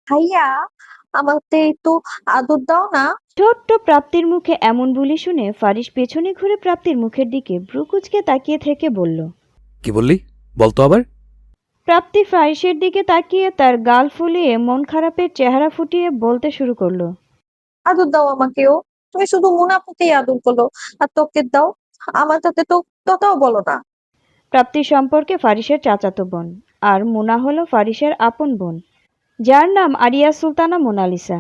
ভাইয়া, আমাকে একটু আদর দাও না। ছোট্ট প্রাপ্তির মুখে এমন বুলি শুনে ফারিস পেছনে ঘুরে প্রাপ্তির মুখের দিকে ভ্রু কুঁচকে তাকিয়ে থেকে বলল। কি বললি? বলতো আবার। প্রাপ্তি ফারিসের দিকে তাকিয়ে তার গাল ফুলিয়ে মন খারাপের চেহারা ফুটিয়ে বলতে শুরু করলো। আদর দাও আমাকেও। তুমি শুধু মুনাফাতেই আদর করো, আর তোকে দাও। আমার সাথে তো কথাও বলো না। প্রাপ্তি সম্পর্কে ফারিসের চাচাতো বোন, আর মুনা হলো ফারিসের আপন বোন, যার নাম আরিয়া সুলতানা মোনালিসা।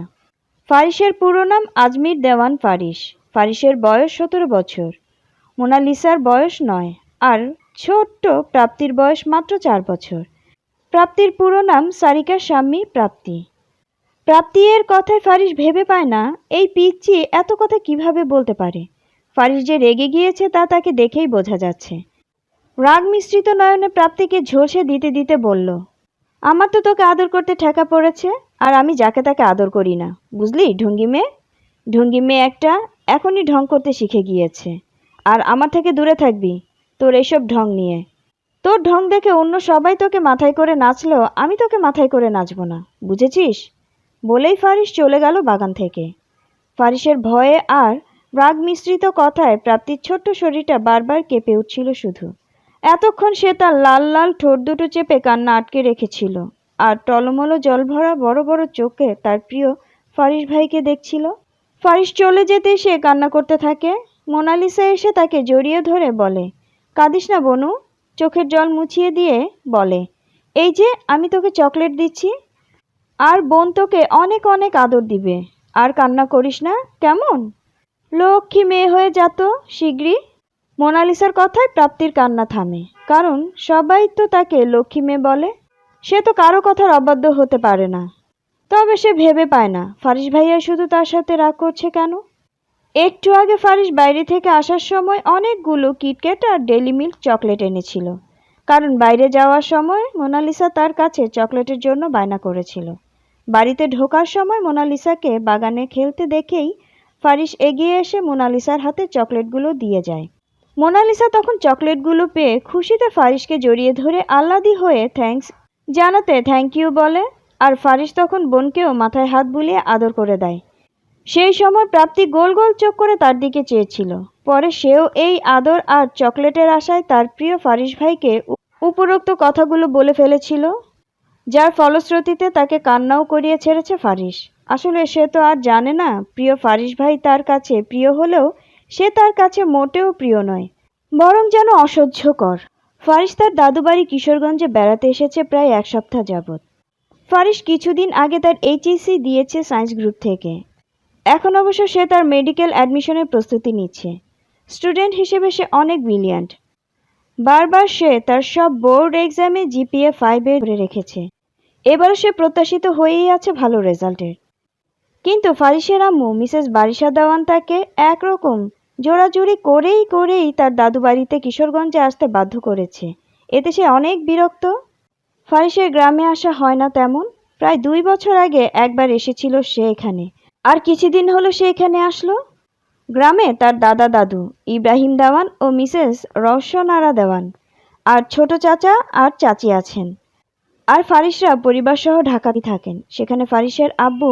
ফারিসের পুরো নাম আজমির দেওয়ান ফারিস। ফারিসের বয়স 17 বছর, মোনালিসার বয়স 9, আর ছোট্ট প্রাপ্তির বয়স মাত্র 4 বছর। প্রাপ্তির পুরো নাম সারিকা শাম্মী প্রাপ্তি। প্রাপ্তি এর কথায় ফারিস ভেবে পায় না এই পিচ্চি এত কথা কিভাবে বলতে পারে। ফারিস যে রেগে গিয়েছে তা তাকে দেখেই বোঝা যাচ্ছে। রাগ মিশ্রিত নয়নে প্রাপ্তিকে ঝলসে দিতে দিতে বলল, আমার তো তোকে আদর করতে ঠেকা পড়েছে, আর আমি যাকে তাকে আদর করি না, বুঝলি ঢঙ্গি মেয়ে। ঢঙ্গি মেয়ে একটা এখনই ঢং করতে শিখে গিয়েছে। আর আমার থেকে দূরে থাকবি তোর এইসব ঢং নিয়ে। তোর ঢং দেখে অন্য সবাই তোকে মাথায় করে নাচলেও আমি তোকে মাথায় করে নাচবো না, বুঝেছিস? বলেই ফারিস চলে গেল বাগান থেকে। ফারিসের ভয়ে আর রাগ মিশ্রিত কথায় প্রাপ্তির ছোট্ট শরীরটা বারবার কেঁপে উঠছিল শুধু। এতক্ষণ সে তার লাল লাল ঠোঁট দুটো চেপে কান্না আটকে রেখেছিল, আর টলমলো জলভরা বড় বড় চোখে তার প্রিয় ফারিস ভাইকে দেখছিল। ফারিস চলে যেতে সে কান্না করতে থাকে। মোনালিসা এসে তাকে জড়িয়ে ধরে বলে, কাঁদিস না বনু। চোখের জল মুছিয়ে দিয়ে বলে, এই যে আমি তোকে চকলেট দিচ্ছি, আর বোন তোকে অনেক অনেক আদর দিবে। আর কান্না করিস না কেমন? লক্ষ্মী মেয়ে হয়ে যাত শিগগিরই। মোনালিসার কথায় প্রাপ্তির কান্না থামে, কারণ সবাই তো তাকে লক্ষ্মী মেয়ে বলে। সে তো কারো কথার অবাধ্য হতে পারে না। তবে সে ভেবে পায় না ফারিস ভাইয়া শুধু তার সাথে রাগ করছে কেন। একটু আগে ফারিস বাইরে থেকে আসার সময় অনেকগুলো কিটক্যাট আর ডেইলি মিল্ক চকলেট এনেছিল, কারণ বাইরে যাওয়ার সময় মোনালিসা তার কাছে চকলেটের জন্য বায়না করেছিল। বাড়িতে ঢোকার সময় মোনালিসাকে বাগানে খেলতে দেখেই ফারিস এগিয়ে এসে মোনালিসার হাতে চকলেটগুলো দিয়ে যায়। মোনালিসা তখন চকলেটগুলো পেয়ে খুশিতে ফারিসকে জড়িয়ে ধরে আহ্লাদি হয়ে থ্যাংক ইউ বলে। আর ফারিস তখন বোনকেও মাথায় হাত বুলিয়ে আদর করে দেয়। সেই সময় প্রাপ্তি গোল গোল চোখ করে তার দিকে চেয়েছিল। পরে সেও এই আদর আর চকলেটের আশায় তার প্রিয় ফারিস ভাইকে উপরোক্ত কথাগুলো বলে ফেলেছিল, যার ফলশ্রুতিতে তাকে কান্নাও করিয়ে ছেড়েছে ফারিস। আসলে সে তো আর জানে না প্রিয় ফারিস ভাই তার কাছে প্রিয় হলেও সে তার কাছে মোটেও প্রিয় নয়, বরং যেন অসহ্যকর। ফারিস তার দাদু বাড়ি কিশোরগঞ্জে বেড়াতে এসেছে প্রায় 1 সপ্তাহ যাবৎ। ফারিস কিছুদিন আগে তার এইচএসসি দিয়েছে সায়েন্স গ্রুপ থেকে। এখন অবশ্য সে তার মেডিকেল অ্যাডমিশনের প্রস্তুতি নিচ্ছে। স্টুডেন্ট হিসেবে সে অনেক ব্রিলিয়ান্ট। বারবার সে তার সব বোর্ড এক্সামে জিপিএ 5 ধরে রেখেছে। এবারও সে প্রত্যাশিত হয়েই আছে ভালো রেজাল্টের। কিন্তু ফারিসের আম্মু মিসেস বারিশা দেওয়ান তাকে একরকম জোরাজুরি করেই করেই তার দাদু বাড়িতে কিশোরগঞ্জে আসতে বাধ্য করেছে। এতে সে অনেক বিরক্ত। ফারিসের গ্রামে আসা হয় না তেমন। প্রায় 2 বছর আগে একবার এসেছিল সে এখানে, আর কিছুদিন হলো সে এখানে আসলো। গ্রামে তার দাদা দাদু ইব্রাহিম দেওয়ান ও মিসেস রওশনারা দেওয়ান, আর ছোট চাচা আর চাচি আছেন। আর ফারিসরা পরিবারসহ ঢাকাতেই থাকেন। সেখানে ফারিসের আব্বু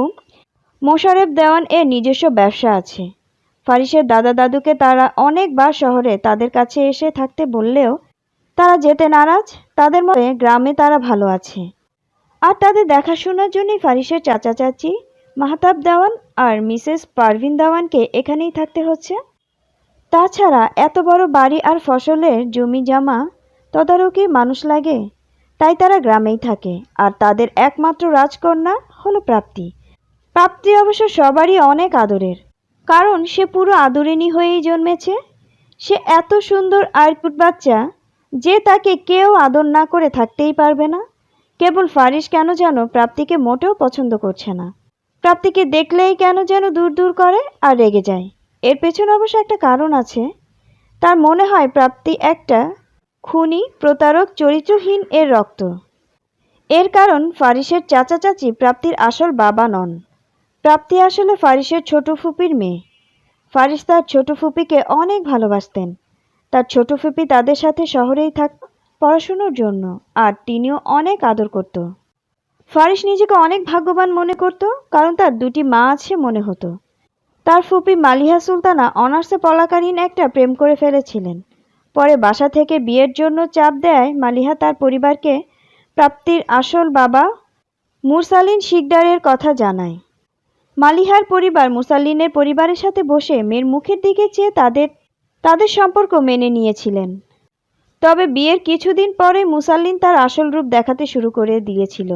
মোশারেফ দেওয়ান এর নিজস্ব ব্যবসা আছে। ফারিসের দাদা দাদুকে তারা অনেকবার শহরে তাদের কাছে এসে থাকতে বললেও তারা যেতে নারাজ। তাদের মতে গ্রামে তারা ভালো আছে। আর তাদের দেখাশোনার জন্যই ফারিসের চাচা চাচি মাহতাব দেওয়ান আর মিসেস পারভিন দেওয়ানকে এখানেই থাকতে হচ্ছে। তাছাড়া এত বড় বাড়ি আর ফসলের জমি জমা তদারকির মানুষ লাগে, তাই তারা গ্রামেই থাকে। আর তাদের একমাত্র রাজকন্যা হলো প্রাপ্তি। প্রাপ্তি অবশ্য সবারই অনেক আদরের, কারণ সে পুরো আদরিনী হয়েই জন্মেছে। সে এত সুন্দর আইপুট বাচ্চা যে তাকে কেউ আদর না করে থাকতেই পারবে না। কেবল ফারিস কেন যেন প্রাপ্তিকে মোটেও পছন্দ করছে না। প্রাপ্তিকে দেখলেই কেন যেন দূর দূর করে আর রেগে যায়। এর পেছনে অবশ্য একটা কারণ আছে। তার মনে হয় প্রাপ্তি একটা খুনি, প্রতারক, চরিত্রহীন এর রক্ত। এর কারণ ফারিসের চাচা চাচি প্রাপ্তির আসল বাবা নন। প্রাপ্তি আসলে ফারিসের ছোট ফুপির মেয়ে। ফারিস তার ছোট ফুপিকে অনেক ভালোবাসতেন। তার ছোট ফুপি তাদের সাথে শহরেই থাকত। পড়াশোনার জন্য, আর তিনিও অনেক আদর করত। ফারিস নিজেকে অনেক ভাগ্যবান মনে করত, কারণ তার দুটি মা আছে মনে হতো। তার ফুপি মালিহা সুলতানা অনার্সে পড়াকালীন একটা প্রেম করে ফেলেছিলেন। পরে বাসা থেকে বিয়ের জন্য চাপ দেয় মালিহা তার পরিবারকে প্রাপ্তির আসল বাবা মুরসালিন শিকদারের কথা জানায়। মালিহার পরিবার মুরসালিনের পরিবারের সাথে বসে মেয়ের মুখের দিকে চেয়ে তাদের সম্পর্ক মেনে নিয়েছিলেন। তবে বিয়ের কিছুদিন পরে মুসাল্লিন তার আসল রূপ দেখাতে শুরু করে দিয়েছিল।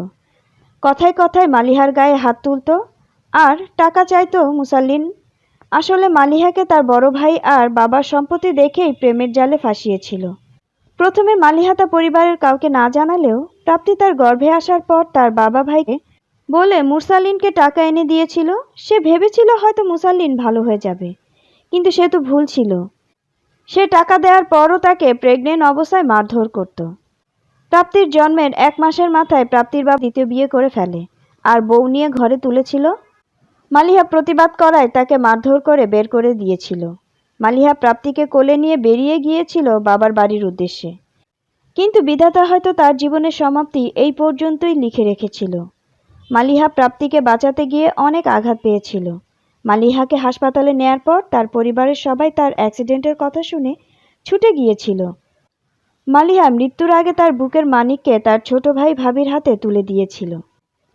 কথায় কথায় মালিহার গায়ে হাত তুলত আর টাকা চাইতো মুসাল্লিন। আসলে মালিহাকে তার বড় ভাই আর বাবার সম্পত্তি দেখেই প্রেমের জালে ফাঁসিয়েছিল। প্রথমে মালিহা তার পরিবারের কাউকে না জানালেও প্রাপ্তি তার গর্ভে আসার পর তার বাবা ভাইকে বলে মুরসালিনকে টাকা এনে দিয়েছিল। সে ভেবেছিল হয়তো মুসাল্লিন ভালো হয়ে যাবে, কিন্তু সে তো ভুল ছিল। সে টাকা দেওয়ার পরও তাকে প্রেগনেন্ট অবস্থায় মারধর করত। প্রাপ্তির জন্মের 1 মাসের মাথায় প্রাপ্তির বাবা দ্বিতীয় বিয়ে করে ফেলে আর বউ নিয়ে ঘরে তুলেছিল। মালিহা প্রতিবাদ করায় তাকে মারধর করে বের করে দিয়েছিল। মালিহা প্রাপ্তিকে কোলে নিয়ে বেরিয়ে গিয়েছিল বাবার বাড়ির উদ্দেশ্যে, কিন্তু বিধাতা হয়তো তার জীবনের সমাপ্তি এই পর্যন্তই লিখে রেখেছিল। মালিহা প্রাপ্তিকে বাঁচাতে গিয়ে অনেক আঘাত পেয়েছিল। মালিহাকে হাসপাতালে নেয়ার পর তার পরিবারের সবাই তার অ্যাক্সিডেন্টের কথা শুনে ছুটে গিয়েছিল। মালিহা মৃত্যুর আগে তার বুকের মানিককে তার ছোট ভাই ভাবির হাতে তুলে দিয়েছিল।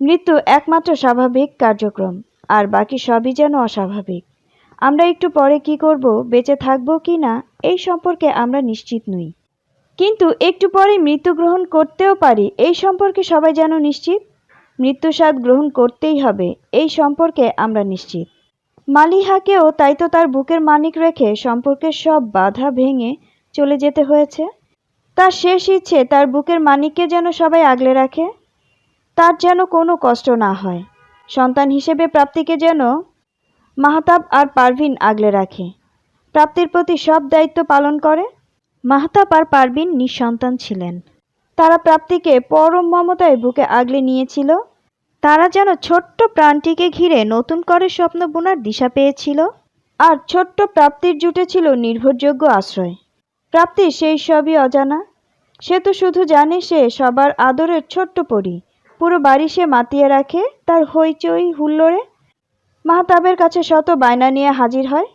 মৃত্যু একমাত্র স্বাভাবিক কার্যক্রম, আর বাকি সবই যেন অস্বাভাবিক। আমরা একটু পরে কি করব, বেঁচে থাকবো কি না, এই সম্পর্কে আমরা নিশ্চিত নই, কিন্তু একটু পরেই মৃত্যু গ্রহণ করতেও পারি এই সম্পর্কে সবাই যেন নিশ্চিত। মৃত্যু স্বাদ গ্রহণ করতেই হবে এই সম্পর্কে আমরা নিশ্চিত। মালিহাকেও তাই তো তার বুকের মানিক রেখে সম্পর্কের সব বাধা ভেঙে চলে যেতে হয়েছে। তার শেষ ইচ্ছে তার বুকের মানিককে যেন সবাই আগলে রাখে, তার যেন কোনো কষ্ট না হয়। সন্তান হিসেবে প্রাপ্তিকে যেন মাহতাব আর পারভিন আগলে রাখে, প্রাপ্তির প্রতি সব দায়িত্ব পালন করে। মাহতাব আর পারভিন নিঃসন্তান ছিলেন। তারা প্রাপ্তিকে পরম মমতায় বুকে আগলে নিয়েছিল। তারা যেন ছোট্ট প্রাণটিকে ঘিরে নতুন করে স্বপ্ন বোনার দিশা পেয়েছিল, আর ছোট্ট প্রাপ্তির জুটে ছিল নির্ভরযোগ্য আশ্রয়। প্রাপ্তির সেই সবই অজানা। সে তো শুধু জানে সে সবার আদরের ছোট্ট পরী। পুরো বাড়ি সে মাতিয়ে রাখে তার হইচই হুল্লোড়ে। মাহতাবের কাছে শত বায়না নিয়ে হাজির হয়।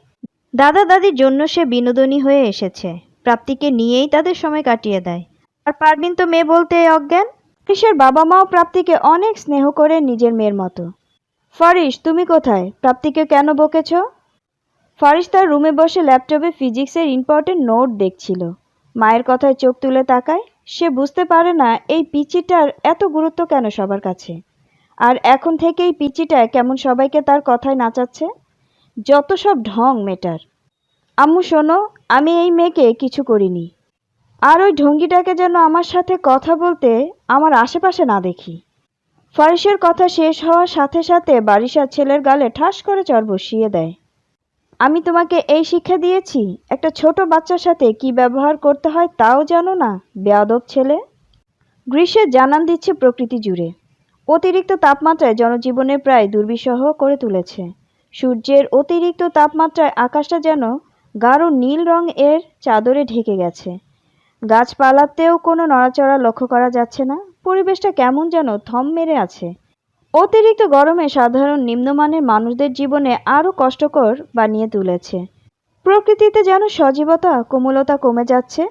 দাদা দাদির জন্য সে বিনোদনী হয়ে এসেছে, প্রাপ্তিকে নিয়েই তাদের সময় কাটিয়ে দেয়। আর পারভিন তো মেয়ে বলতে অজ্ঞান। ফারিসের বাবা মাও প্রাপ্তিকে অনেক স্নেহ করে নিজের মেয়ের মতো। ফারিস, তুমি কোথায়? প্রাপ্তিকে কেন বকেছ? ফারিস তার রুমে বসে ল্যাপটপে ফিজিক্সের ইম্পর্টেন্ট নোট দেখছিল। মায়ের কথায় চোখ তুলে তাকায়। সে বুঝতে পারে না এই পিচিটার এত গুরুত্ব কেন সবার কাছে, আর এখন থেকে এই পিচিটা কেমন সবাইকে তার কথায় নাচাচ্ছে। যত সব ঢং মেটার। আম্মু শোনো, আমি এই মেয়েকে কিছু করিনি, আর ওই ঢঙ্গিটাকে যেন আমার সাথে কথা বলতে আমার আশেপাশে না দেখি। ফারিসের কথা শেষ হওয়ার সাথে সাথে বারিশার ছেলের গালে ঠাস করে চড় বসিয়ে দেয়। আমি তোমাকে এই শিক্ষা দিয়েছি, একটা ছোট বাচ্চার সাথে কি ব্যবহার করতে হয় তাও জানো না, বেয়াদব ছেলে। গ্রীষ্মের জানান দিচ্ছে প্রকৃতি জুড়ে। অতিরিক্ত তাপমাত্রায় জনজীবনের প্রায় দুর্বিষহ করে তুলেছে। সূর্যের অতিরিক্ত তাপমাত্রায় আকাশটা যেন গাঢ় নীল রং এর চাদরে ঢেকে গেছে। গাছপালাতেও কোনো নড়াচড়া লক্ষ্য করা যাচ্ছে না। পরিবেশটা কেমন যেন থম মেরে আছে। অতিরিক্ত গরমে সাধারণ নিম্নমানের মানুষদের জীবনে আরও কষ্টকর বানিয়ে তুলেছে। প্রকৃতিতে যেন সজীবতা কোমলতা কমে যাচ্ছে।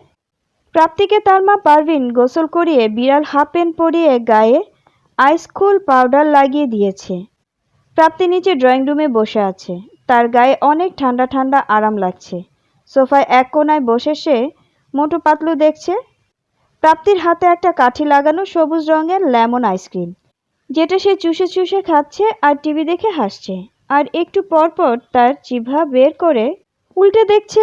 প্রাপ্তিকে তার মা পারভিন গোসল করিয়ে বিড়াল হাফ প্যান্ট পরিয়ে গায়ে আইসকুল পাউডার লাগিয়ে দিয়েছে। প্রাপ্তি নিচে ড্রয়িং রুমে বসে আছে। তার গায়ে অনেক ঠান্ডা ঠান্ডা আরাম লাগছে। সোফায় এক কোনায় বসে সে মোটু পাতলু দেখছে। প্রাপ্তির হাতে একটা কাঠি লাগানো সবুজ রঙের লেমন আইসক্রিম, যেটা সে চুষে চুষে খাচ্ছে আর টিভি দেখে হাসছে, আর একটু পর পর তার জিহ্বা বের করে উল্টে দেখছে।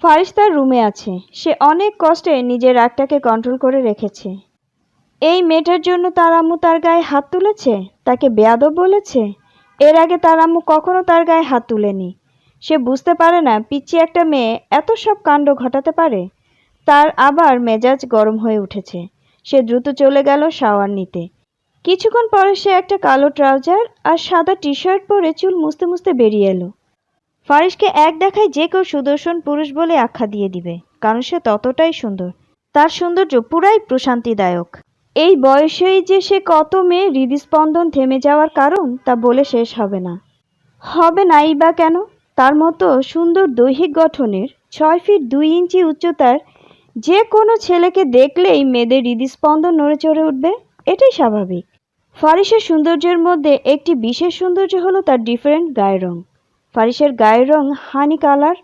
ফারিস তার রুমে আছে। সে অনেক কষ্টে নিজের রাগটাকে কন্ট্রোল করে রেখেছে। এই মেয়েটার জন্য তার আম্মু তার গায়ে হাত তুলেছে, তাকে বেয়াদব বলেছে। এর আগে তার আম্মু কখনো তার গায়ে হাত তুলেনি। সে বুঝতে পারে না পিচ্চি একটা মেয়ে এত সব কাণ্ড ঘটাতে পারে। তার আবার মেজাজ গরম হয়ে উঠেছে। সে দ্রুত চলে গেল শাওয়ার নিতে। কিছুক্ষণ পরে সে একটা কালো ট্রাউজার আর সাদা টি শার্ট পরে চুল মুছতে মুছতে বেরিয়ে এলো। ফারিসকে এক দেখায় যে কেউ সুদর্শন পুরুষ বলে আখ্যা দিয়ে দিবে, কারণ সে ততটাই সুন্দর। তার সৌন্দর্য পুরাই প্রশান্তিদায়ক। এই বয়সেই যে সে কত মেয়ে হৃদস্পন্দন থেমে যাওয়ার কারণ তা বলে শেষ হবে না। হবে নাই বা কেন? তার মতো সুন্দর দৈহিক গঠনের 6 ফিট 2 ইঞ্চি উচ্চতার যে কোনো ছেলেকে দেখলেই মেয়েদের হৃদস্পন্দন নড়ে চড়ে উঠবে, এটাই স্বাভাবিক। ফারিসের সৌন্দর্যের মধ্যে একটি বিশেষ সৌন্দর্য হলো তার ডিফারেন্ট গায়ের রং। ফারিসের গায়ের রং হানি কালার,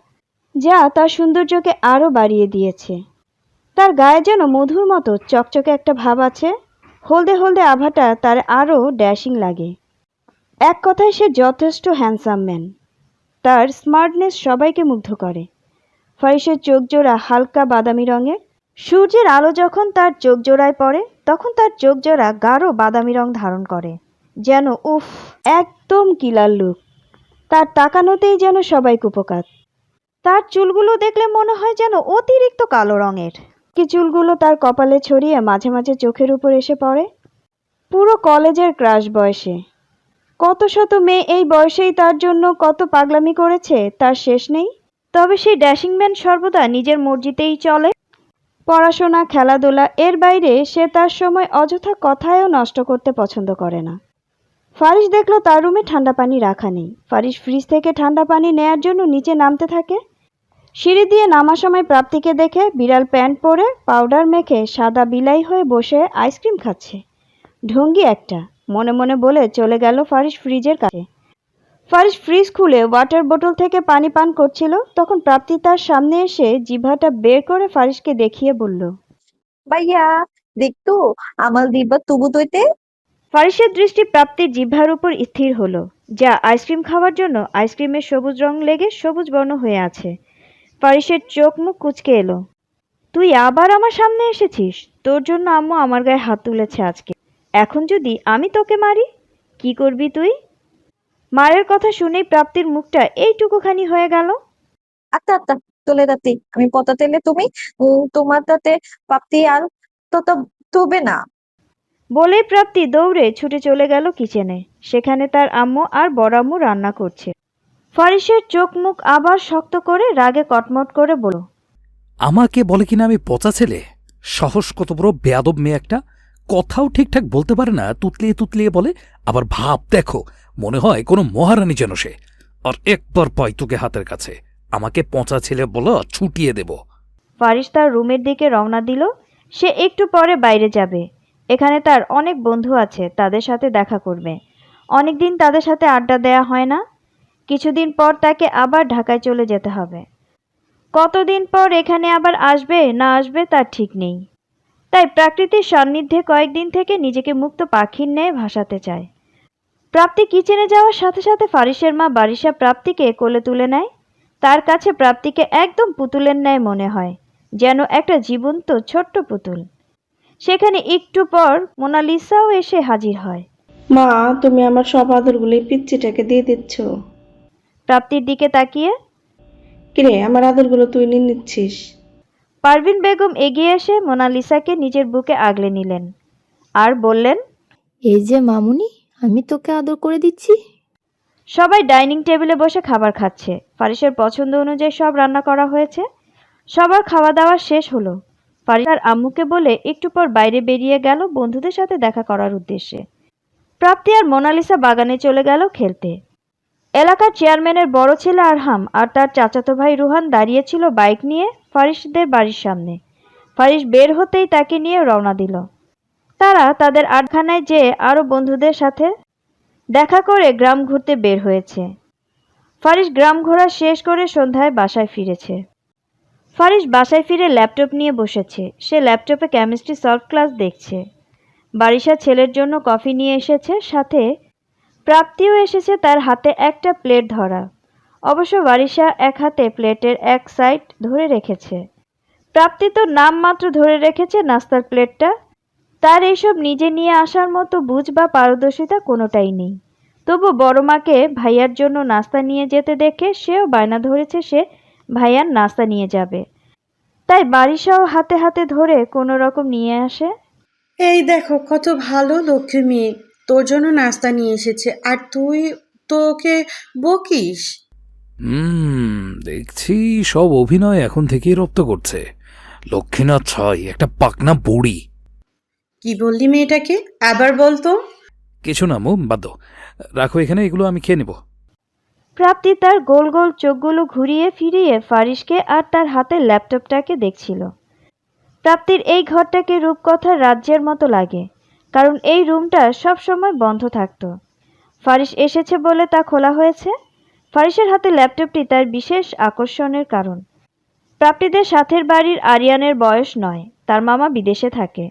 যা তার সৌন্দর্যকে আরও বাড়িয়ে দিয়েছে। তার গায়ে যেন মধুর মতো চকচকে একটা ভাব আছে। হলদে হলদে আভাটা তার আরও ড্যাশিং লাগে। এক কথায় সে যথেষ্ট হ্যান্ডসাম ম্যান। তার স্মার্টনেস সবাইকে মুগ্ধ করে। ফারিসের চোখ জোড়া হালকা বাদামি রঙের। সূর্যের আলো যখন তার চোখ জোড়ায় পড়ে তখন তার চোখ জোড়া গাঢ় বাদামি রং ধারণ করে, যেন উফ, একদম কিলার লুক। তার তাকানোতেই যেন সবাই কুপোকাত। তার চুলগুলো দেখলে মনে হয় যেন অতিরিক্ত কালো রঙের। কি চুলগুলো তার কপালে ছড়িয়ে মাঝে মাঝে চোখের উপর এসে পড়ে। পুরো কলেজের ক্রাশ বয়সে। কত শত মেয়ে এই বয়সেই তার জন্য কত পাগলামি করেছে তার শেষ নেই। তবে সেই ড্যাশিং ম্যান সর্বদা নিজের মর্জিতেই চলে। পড়াশোনা, খেলাধুলা এর বাইরে সে তার সময় অযথা কথায়ও নষ্ট করতে পছন্দ করে না। ফারিস দেখলো তার রুমে ঠান্ডা পানি রাখা নেই। ফারিস ফ্রিজ থেকে ঠান্ডা পানি নেয়ার জন্য নিচে নামতে থাকে। সিঁড়ি দিয়ে নামার সময় প্রাপ্তিকে দেখে বিড়াল প্যান্ট পরে পাউডার মেখে সাদা বিলাই হয়ে বসে আইসক্রিম খাচ্ছে। ঢঙ্গি একটা, মনে মনে বলে চলে গেল ফারিস ফ্রিজের কাছে। ফারিস ফ্রিজ খুলে ওয়াটার বোতল থেকে পানি পান করছিল, তখন প্রাপ্তি তার সামনে এসে জিভাটা বের করে ফারিসকে দেখিয়ে বলল, ভাইয়া দেখতো আমার দিবা তুবু দইতে। ফারিসের দৃষ্টি প্রাপ্তির জিহ্বার উপর স্থির হলো, যা আইসক্রিম খাওয়ার জন্য আইসক্রিমের সবুজ রং লেগে সবুজ বর্ণ হয়ে আছে। ফারিসের চোখ মুখ কুঁচকে এলো। তুই আবার আমার সামনে এসেছিস? তোর জন্য আম্মু আমার গায়ে হাত তুলেছে আজকে। এখন যদি আমি তোকে মারি, কি করবি তুই? মারের কথা শুনেই প্রাপ্তির মুখটা এইটুকুখানি হয়ে গেল। আত্মা আত্মা চলে যাতি আমি পতাতেলে তুমি তোমার তাতে পাপ্তি আর তো তবে না। বলেই প্রাপ্তি দৌড়ে ছুটে চলে গেল কিচেনে। সেখানে তার আম্মু আর বড় আম্মু রান্না করছে। ফারিসের চোখ মুখ আবার শক্ত করে রাগে কটমট করে বলল, আমাকে বলে কিনা আমি পচা ছেলে? সাহস কত বড় বেয়াদব মেয়ে একটা! কথাও ঠিকঠাক বলতে পারে না, তুতলিয়ে তুতলিয়ে বলে। আবার ভাব দেখো, মনে হয় কোনো মহারানী যেন সে। আর একবার পাই তোকে হাতের কাছে, আমাকে পচা ছেলে বলো, ছুটিয়ে দেব। ফারিস তার রুমের দিকে রওনা দিল। সে একটু পরে বাইরে যাবে। এখানে তার অনেক বন্ধু আছে, তাদের সাথে দেখা করবে। অনেকদিন তাদের সাথে আড্ডা দেয়া হয় না। কিছুদিন পর তাকে আবার ঢাকায় চলে যেতে হবে। কতদিন পর এখানে আবার আসবে না আসবে তার ঠিক নেই। তাই প্রাকৃতিক সান্নিধ্যে কয়েকদিন থেকে নিজেকে মুক্ত পাখির ন্যায় ভাসাতে চায়। প্রাপ্তি কিচেনে যাওয়ার সাথে সাথে ফারিসের মা বারিশা প্রাপ্তিকে কোলে তুলে নেয়। তার কাছে প্রাপ্তিকে একদম পুতুলের ন্যায় মনে হয়, যেন একটা জীবন্ত ছোট্ট পুতুল। সেখানে একটু পর মোনালিসাও এসে হাজির হয়। মা, তুমি আমার সব আদরগুলো এই পিচ্চিটাকে দিয়ে দিচ্ছ। প্রাপ্তির দিকে তাকিয়ে কিরে, আমার আদরগুলো তুই নিয়ে নিচ্ছিস? পারভিন বেগম এগিয়ে এসে মোনালিসাকে নিজের বুকে আগলে নিলেন আর বললেন, এই যে মামুনি, আমি তোকে আদর করে দিচ্ছি। সবাই ডাইনিং টেবিলে বসে খাবার খাচ্ছে। ফারিসের পছন্দ অনুযায়ী সব রান্না করা হয়েছে। সবার খাওয়া দাওয়া শেষ হলো। ফারিস তার আম্মুকে বলে একটু পর বাইরে বেরিয়ে গেল বন্ধুদের সাথে দেখা করার উদ্দেশ্যে। প্রাপ্তি আর মোনালিসা বাগানে চলে গেল খেলতে। এলাকার চেয়ারম্যানের বড় ছেলে আরহাম আর তার চাচাতো ভাই রুহান দাঁড়িয়েছিল বাইক নিয়ে ফারিসদের বাড়ির সামনে। ফারিস বের হতেই তাকে নিয়ে রওনা দিল। তারা তাদের আটখানায় যেয়ে আরও বন্ধুদের সাথে দেখা করে গ্রাম ঘুরতে বের হয়েছে। ফারিস গ্রাম ঘোরা শেষ করে সন্ধ্যায় বাসায় ফিরেছে। ফারিস বাসায় ফিরে ল্যাপটপ নিয়ে বসেছে। সে ল্যাপটপে কেমিস্ট্রি সলভ ক্লাস দেখছে। বারিশা ছেলের জন্য কফি নিয়ে এসেছে, সাথে প্রাপ্তিও এসেছে তার হাতে একটা প্লেট ধরা। অবশ্য বারিশা এক হাতে প্লেটের এক সাইড ধরে রেখেছে। প্রাপ্তি তো নাম মাত্র ধরে রেখেছে নাস্তার প্লেটটা। তার এইসব নিজে নিয়ে আসার মতো বুঝ বা পারদর্শিতা কোনোটাই নেই। তবু বড় মাকে ভাইয়ার জন্য নাস্তা নিয়ে যেতে দেখে সেও বায়না ধরেছে সে ভাইয়ার নাস্তা নিয়ে যাবে। তাই বারিশাও হাতে হাতে ধরে কোনো রকম নিয়ে আসে। এই দেখো কত ভালো লক্ষ্মী মেয়ে, তোর জন্য নাস্তা নিয়ে এসেছে আর তুই তোকে বকিস। দেখছি সব অভিনয় এখন থেকেই রপ্ত করছে। লক্ষ্মীনাথ ছয় একটা পাকনা বুড়ি। কি বললি মেয়েটাকে? আবার বলতো। কিছু না মো, বাদ দাও। রাখো এখানে, এগুলো আমি খেয়ে নেব। প্রাপ্তি তার গোল গোল চোখগুলো ঘুরিয়ে ফিরিয়ে ফারিসকে আর তার হাতের ল্যাপটপটাকে দেখছিল। প্রাপ্তির এই ঘরটাকে রূপকথার রাজ্যের মতো লাগে, কারণ এই রুমটা সব সময় বন্ধ থাকতো। ফারিস এসেছে বলে তা খোলা হয়েছে। ফারিসের হাতে ল্যাপটপটি তার বিশেষ আকর্ষণের কারণ। প্রাপ্তিদের সাথের বাড়ির আরিয়ানের বয়স 9, তার মামা বিদেশে থাকে।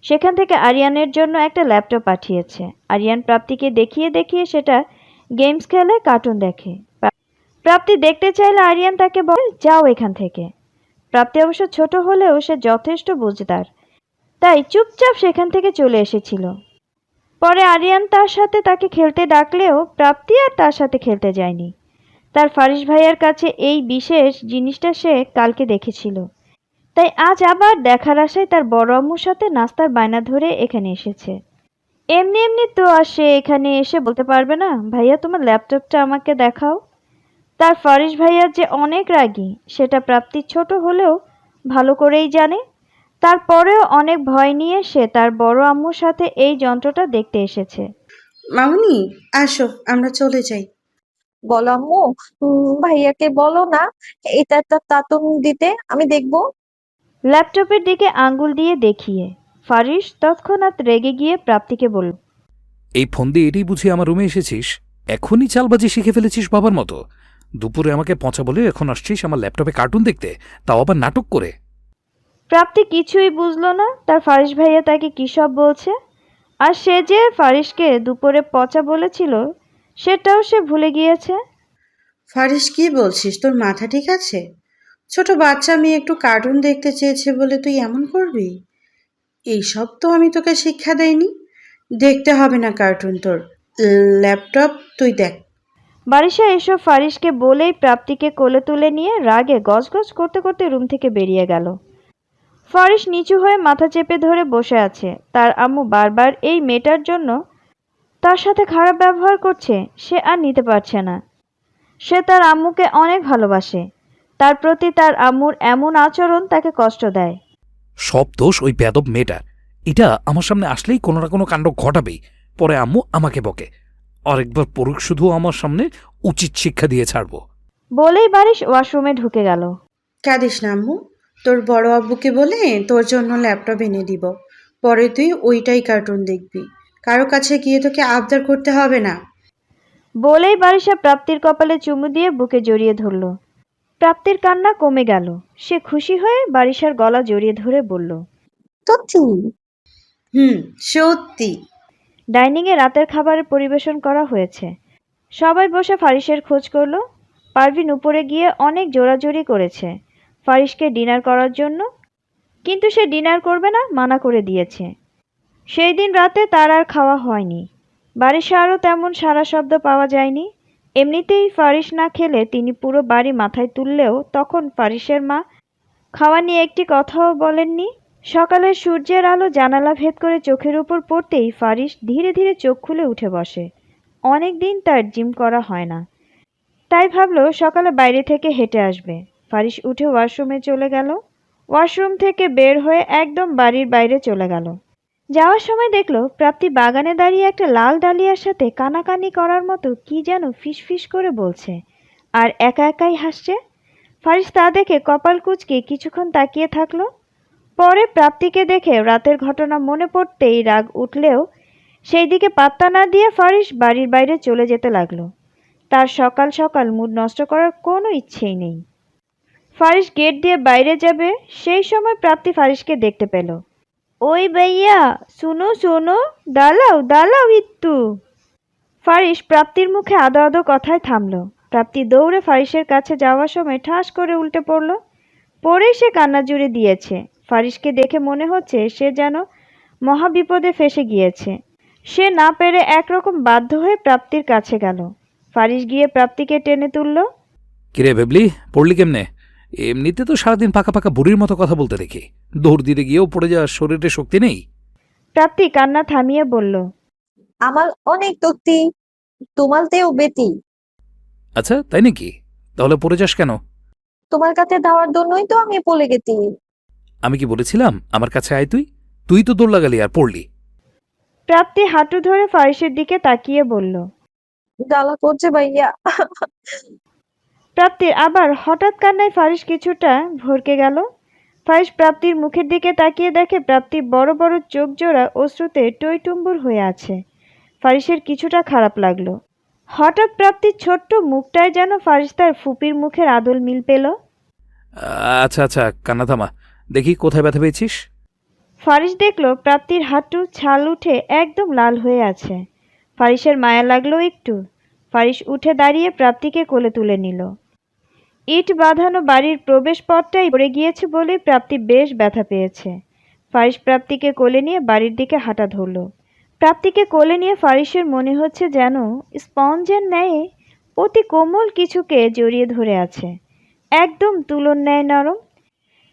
সেখান থেকে আরিয়ানের জন্য একটা ল্যাপটপ পাঠিয়েছে। আরিয়ান প্রাপ্তিকে দেখিয়ে দেখিয়ে সেটা গেমস খেলে, কার্টুন দেখে। প্রাপ্তি দেখতে চাইলে আরিয়ান তাকে বলে, যাও এখান থেকে। প্রাপ্তি অবশ্য ছোট হলেও সে যথেষ্ট বুঝদার, তাই চুপচাপ সেখান থেকে চলে এসেছিল। পরে আরিয়ান তার সাথে তাকে খেলতে ডাকলেও প্রাপ্তি আর তার সাথে খেলতে যায়নি। তার ফারিস ভাইয়ার কাছে এই বিশেষ জিনিসটা সে কালকে দেখেছিল, তাই আজ আবার দেখার আশায় তার বড় আম্মুর সাথে নাস্তার বায়না ধরে এখানে এসেছে। এমনি এমনি তো আর সে এখানে এসে বলতে পারবে না, ভাইয়া তোমার ল্যাপটপটা আমাকে দেখাও। তার ফারিস ভাইয়া যে অনেক রাগী সেটা প্রাপ্তি ছোট হলেও ভালো করেই জানে। তারপরেও অনেক ভয় নিয়ে সে তার বড় আম্মুর সাথে এই যন্ত্রটা দেখতে এসেছে। মামুনি, আসো আমরা চলে যাই। বলো আম্মু, ভাইয়াকে বলো না এটা একটা তাতন দিতে, আমি দেখবো। ল্যাপটপের দিকে আঙ্গুল দিয়ে দেখিয়ে ফারিস তৎক্ষণাৎ রেগে গিয়ে প্রাপ্তিকে বলল, এই ফোন দিয়ে এটাই বুঝি আমার রুমে এসেছিস? এখনই চালবাজি শিখে ফেলেছিস বাবার মতো। দুপুরে আমাকে পচা বলে এখন আসছিস আমার ল্যাপটপে কার্টুন দেখতে, তাও আবার নাটক করে। প্রাপ্তি কিছুই বুঝলো না তার ফারিস ভাইয়া তাকে কী সব বলছে। আর সে যে ফারিসকে দুপুরে পচা বলেছিল সেটাও সে ভুলে গিয়েছে। ফারিস, কি বলছিস? তোর মাথা ঠিক আছে? ছোট বাচ্চা মেয়ে একটু কার্টুন দেখতে চেয়েছে বলে তুই এমন করবি? এইসব তো আমি তোকে শিক্ষা দেইনি। দেখতে হবে না কার্টুন তোর। ল্যাপটপ তুই দেখ। বারিশা এসব ফারিসকে বলেই প্রাপ্তিকে কোলে তুলে নিয়ে রাগে গজগজ করতে করতে রুম থেকে বেরিয়ে গেল। ফারিস নিচু হয়ে মাথা চেপে ধরে বসে আছে। তার আম্মু বারবার এই মেয়েটার জন্য তার সাথে খারাপ ব্যবহার করছে, সে আর নিতে পারছে না। সে তার আম্মুকে অনেক ভালোবাসে, তার প্রতি তার আম্মুর এমন আচরণ তাকে কষ্ট দেয়। সব দোষ ওই বেয়াদব মেয়েটার। এটা আমার সামনে আসলেই কোনো না কোনো কাণ্ড ঘটাবেই, পরে আম্মু আমাকে বকে। আরেকবার পড়ুক শুধু আমার সামনে, উচিত শিক্ষা দিয়ে ছাড়ব। বলেই বারিশ ওয়াশরুমে ঢুকে গেল। কাঁদিস না আম্মু, তোর বড় আব্বুকে বলে তোর জন্য ল্যাপটপ এনে দিব। পরে তুই ওইটাই কার্টুন দেখবি। কারো কাছে গিয়ে তোকে আবদার করতে হবে না। বলেই বারিশা প্রাপ্তির কপালে চুমু দিয়ে বুকে জড়িয়ে ধরল। প্রাপ্তির কান্না কমে গেল। সে খুশি হয়ে বারিশার গলা জড়িয়ে ধরে বলল, সত্যি? সত্যি। ডাইনিংয়ে রাতের খাবারের পরিবেশন করা হয়েছে। সবাই বসে ফারিসের খোঁজ করল। পারভিন উপরে গিয়ে অনেক জোরাজুরি করেছে ফারিসকে ডিনার করার জন্য, কিন্তু সে ডিনার করবে না, মানা করে দিয়েছে। সেই দিন রাতে তার আর খাওয়া হয়নি। বারিশারও তেমন সারা শব্দ পাওয়া যায়নি। এমনিতেই ফারিস না খেলে তিনি পুরো বাড়ি মাথায় তুললেও তখন ফারিসের মা খাওয়া নিয়ে একটি কথাও বলেননি। সকালের সূর্যের আলো জানালা ভেদ করে চোখের উপর পড়তেই ফারিস ধীরে ধীরে চোখ খুলে উঠে বসে। অনেক দিন তার জিম করা হয় না, তাই ভাবলো সকালে বাইরে থেকে হেঁটে আসবে। ফারিস উঠে ওয়াশরুমে চলে গেল। ওয়াশরুম থেকে বের হয়ে একদম বাড়ির বাইরে চলে গেল। যাওয়ার সময় দেখলো প্রাপ্তি বাগানে দাঁড়িয়ে একটা লাল ডালিয়ার সাথে কানাকানি করার মতো কি যেন ফিসফিস করে বলছে, আর একা একাই হাসছে। ফারিস তা দেখে কপাল কুঁচকে কিছুক্ষণ তাকিয়ে থাকলো। পরে প্রাপ্তিকে দেখে রাতের ঘটনা মনে পড়তেই রাগ উঠলেও সেই দিকে পাত্তা না দিয়ে ফারিস বাড়ির বাইরে চলে যেতে লাগলো। তার সকাল সকাল মুড নষ্ট করার কোনো ইচ্ছেই নেই। ফারিস গেট দিয়ে বাইরে যাবে সেই সময় প্রাপ্তি ফারিসকে দেখতে পেল। ওই ভাইয়া, শুনো শোনো, দাঁড়াও দাঁড়াও একটু। ফারিস প্রাপ্তির মুখে আদো আদো কথায় থামলো। প্রাপ্তি দৌড়ে ফারিসের কাছে যাওয়ার সময় ঠাস করে উল্টে পড়ল। পরেই সে কান্না জুড়ে দিয়েছে। ফারিসকে দেখে মনে হচ্ছে সে যেন মহাবিপদে ফেসে গিয়েছে। সে না পেরে একরকম বাধ্য হয়ে প্রাপ্তির কাছে গেল। ফারিস গিয়ে প্রাপ্তিকে টেনে তুলল। কিরে ভেবলি, পড়লি কেমনে? এমনিতে তো সারাদিন পাকা পাকা বুড়ির মতো কথা বলতে দেখি, দৌড় দিতে গিয়েও পড়ে যাওয়ার শরীরে শক্তি নেই। প্রাপ্তি কান্না থামিয়ে বলল, আমার অনেক তক্তি, তোমালতেও বেতি। আচ্ছা তাই নাকি? তাহলে পড়ে যাস কেন? তোমার কাছে দেওয়ার জন্যই তো আমি পলে গেছি। আমি কি বলেছিলাম আমার কাছে আয় তুই? তুই তো দৌড় লাগালি আর পড়লি। প্রাপ্তি হাঁটু ধরে ফারিসের দিকে তাকিয়ে বলল। জ্বালা করছে ভাইয়া। প্রাপ্তির আবার হঠাৎ কান্নায় ফারিস কিছুটা ভরকে গেল। ফারিস প্রাপ্তির মুখের দিকে তাকিয়ে দেখে প্রাপ্তির বড় বড় চোখ জোড়া অশ্রুতে টইটুম্বুর হয়ে আছে। ফারিসের কিছুটা খারাপ লাগলো। হঠাৎ প্রাপ্তির ছোট্ট মুখটায় যেন ফারিস তার ফুপির মুখের আদল মিল পেল। আচ্ছা আচ্ছা, কান্না থামা। দেখি কোথায় ব্যথা পেয়েছিস। ফারিস দেখল প্রাপ্তির হাঁটু ছাল উঠে একদম লাল হয়ে আছে। ফারিসের মায়া লাগলো একটু। ফারিস উঠে দাঁড়িয়ে প্রাপ্তিকে কোলে তুলে নিল। ইট বাঁধানো বাড়ির প্রবেশ পথটাই পড়ে গিয়েছে বলেই প্রাপ্তি বেশ ব্যথা পেয়েছে। ফারিস প্রাপ্তিকে কোলে নিয়ে বাড়ির দিকে হাঁটা ধরল। প্রাপ্তিকে কোলে নিয়ে ফারিসের মনে হচ্ছে যেন স্পঞ্জের ন্যায় অতি কোমল কিছুকে জড়িয়ে ধরে আছে, একদম তুলোর ন্যায় নরম,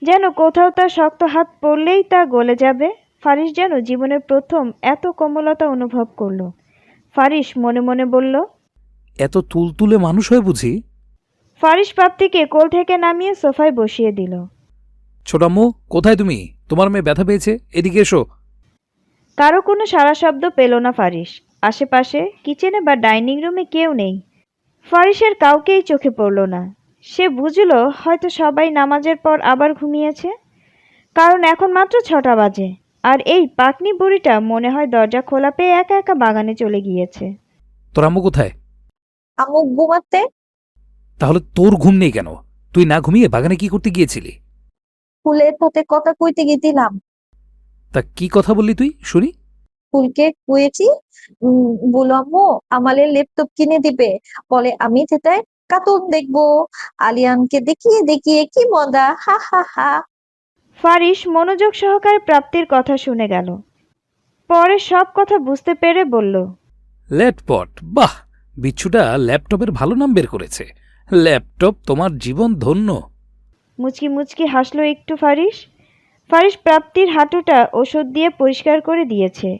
যেন কোথাও তার শক্ত হাত পড়লেই তা গলে যাবে। ফারিস যেন জীবনের প্রথম এত কোমলতা অনুভব করল। ফারিস মনে মনে বলল, এত তুলতুলে মানুষ হয় বুঝি। ফারিস প্রাপ্তিকে কোল থেকে নামিয়ে সোফায় বসিয়ে দিল। ছোটাম্মু, কোথায় তুমি? তোমার মেয়ে ব্যথা পেয়েছে, এদিকে এসো। কারো কোনো সাড়া শব্দ পেল না ফারিস। আশেপাশে কিচেনে বা ডাইনিং রুমে কেউ নেই। ফারিসের কাউকেই চোখে পড়ল না। সে বুঝল হয়তো সবাই নামাজের পর আবার ঘুমিয়েছে, কারণ এখন মাত্র 6টা বাজে। আর এই পাকনি বুড়িটা মনে হয় দরজা খোলা পেয়ে একা একা বাগানে চলে গিয়েছে। তোর আম্মু কোথায়? আম্মু ঘুমাতে। তাহলে তোর ঘুম নেই কেন? তুই না ঘুমিয়ে বাগানে কি করতে গিয়েছিলি? ফুলের সাথে কথা কইতে গেছিলাম। তা কি কথা বললি তুই শুনি? ফুলকে কুয়েছি, বলো আম্মু আমারে ল্যাপটপ কিনে দিবে। বলে আমি সেটাই কার্টুন দেখবো, আলিয়ানকে দেখিয়ে দেখিয়ে কি মজা, হা হা হা। ফারিস মনোযোগ সহকারে প্রাপ্তির কথা শুনে গেল। পরে সব কথা বুঝতে পেরে বলল, ল্যাপটপ? বাহ, বিচ্ছুটা ল্যাপটপের ভালো নাম বের করেছে। ল্যাপটপ তোমার জীবন ধন্য। মুচকি মুচকি হাসলো একটু ফারিস। ফারিস প্রাপ্তির হাঁটুটা ওষুধ দিয়ে পরিষ্কার করে দিয়েছে।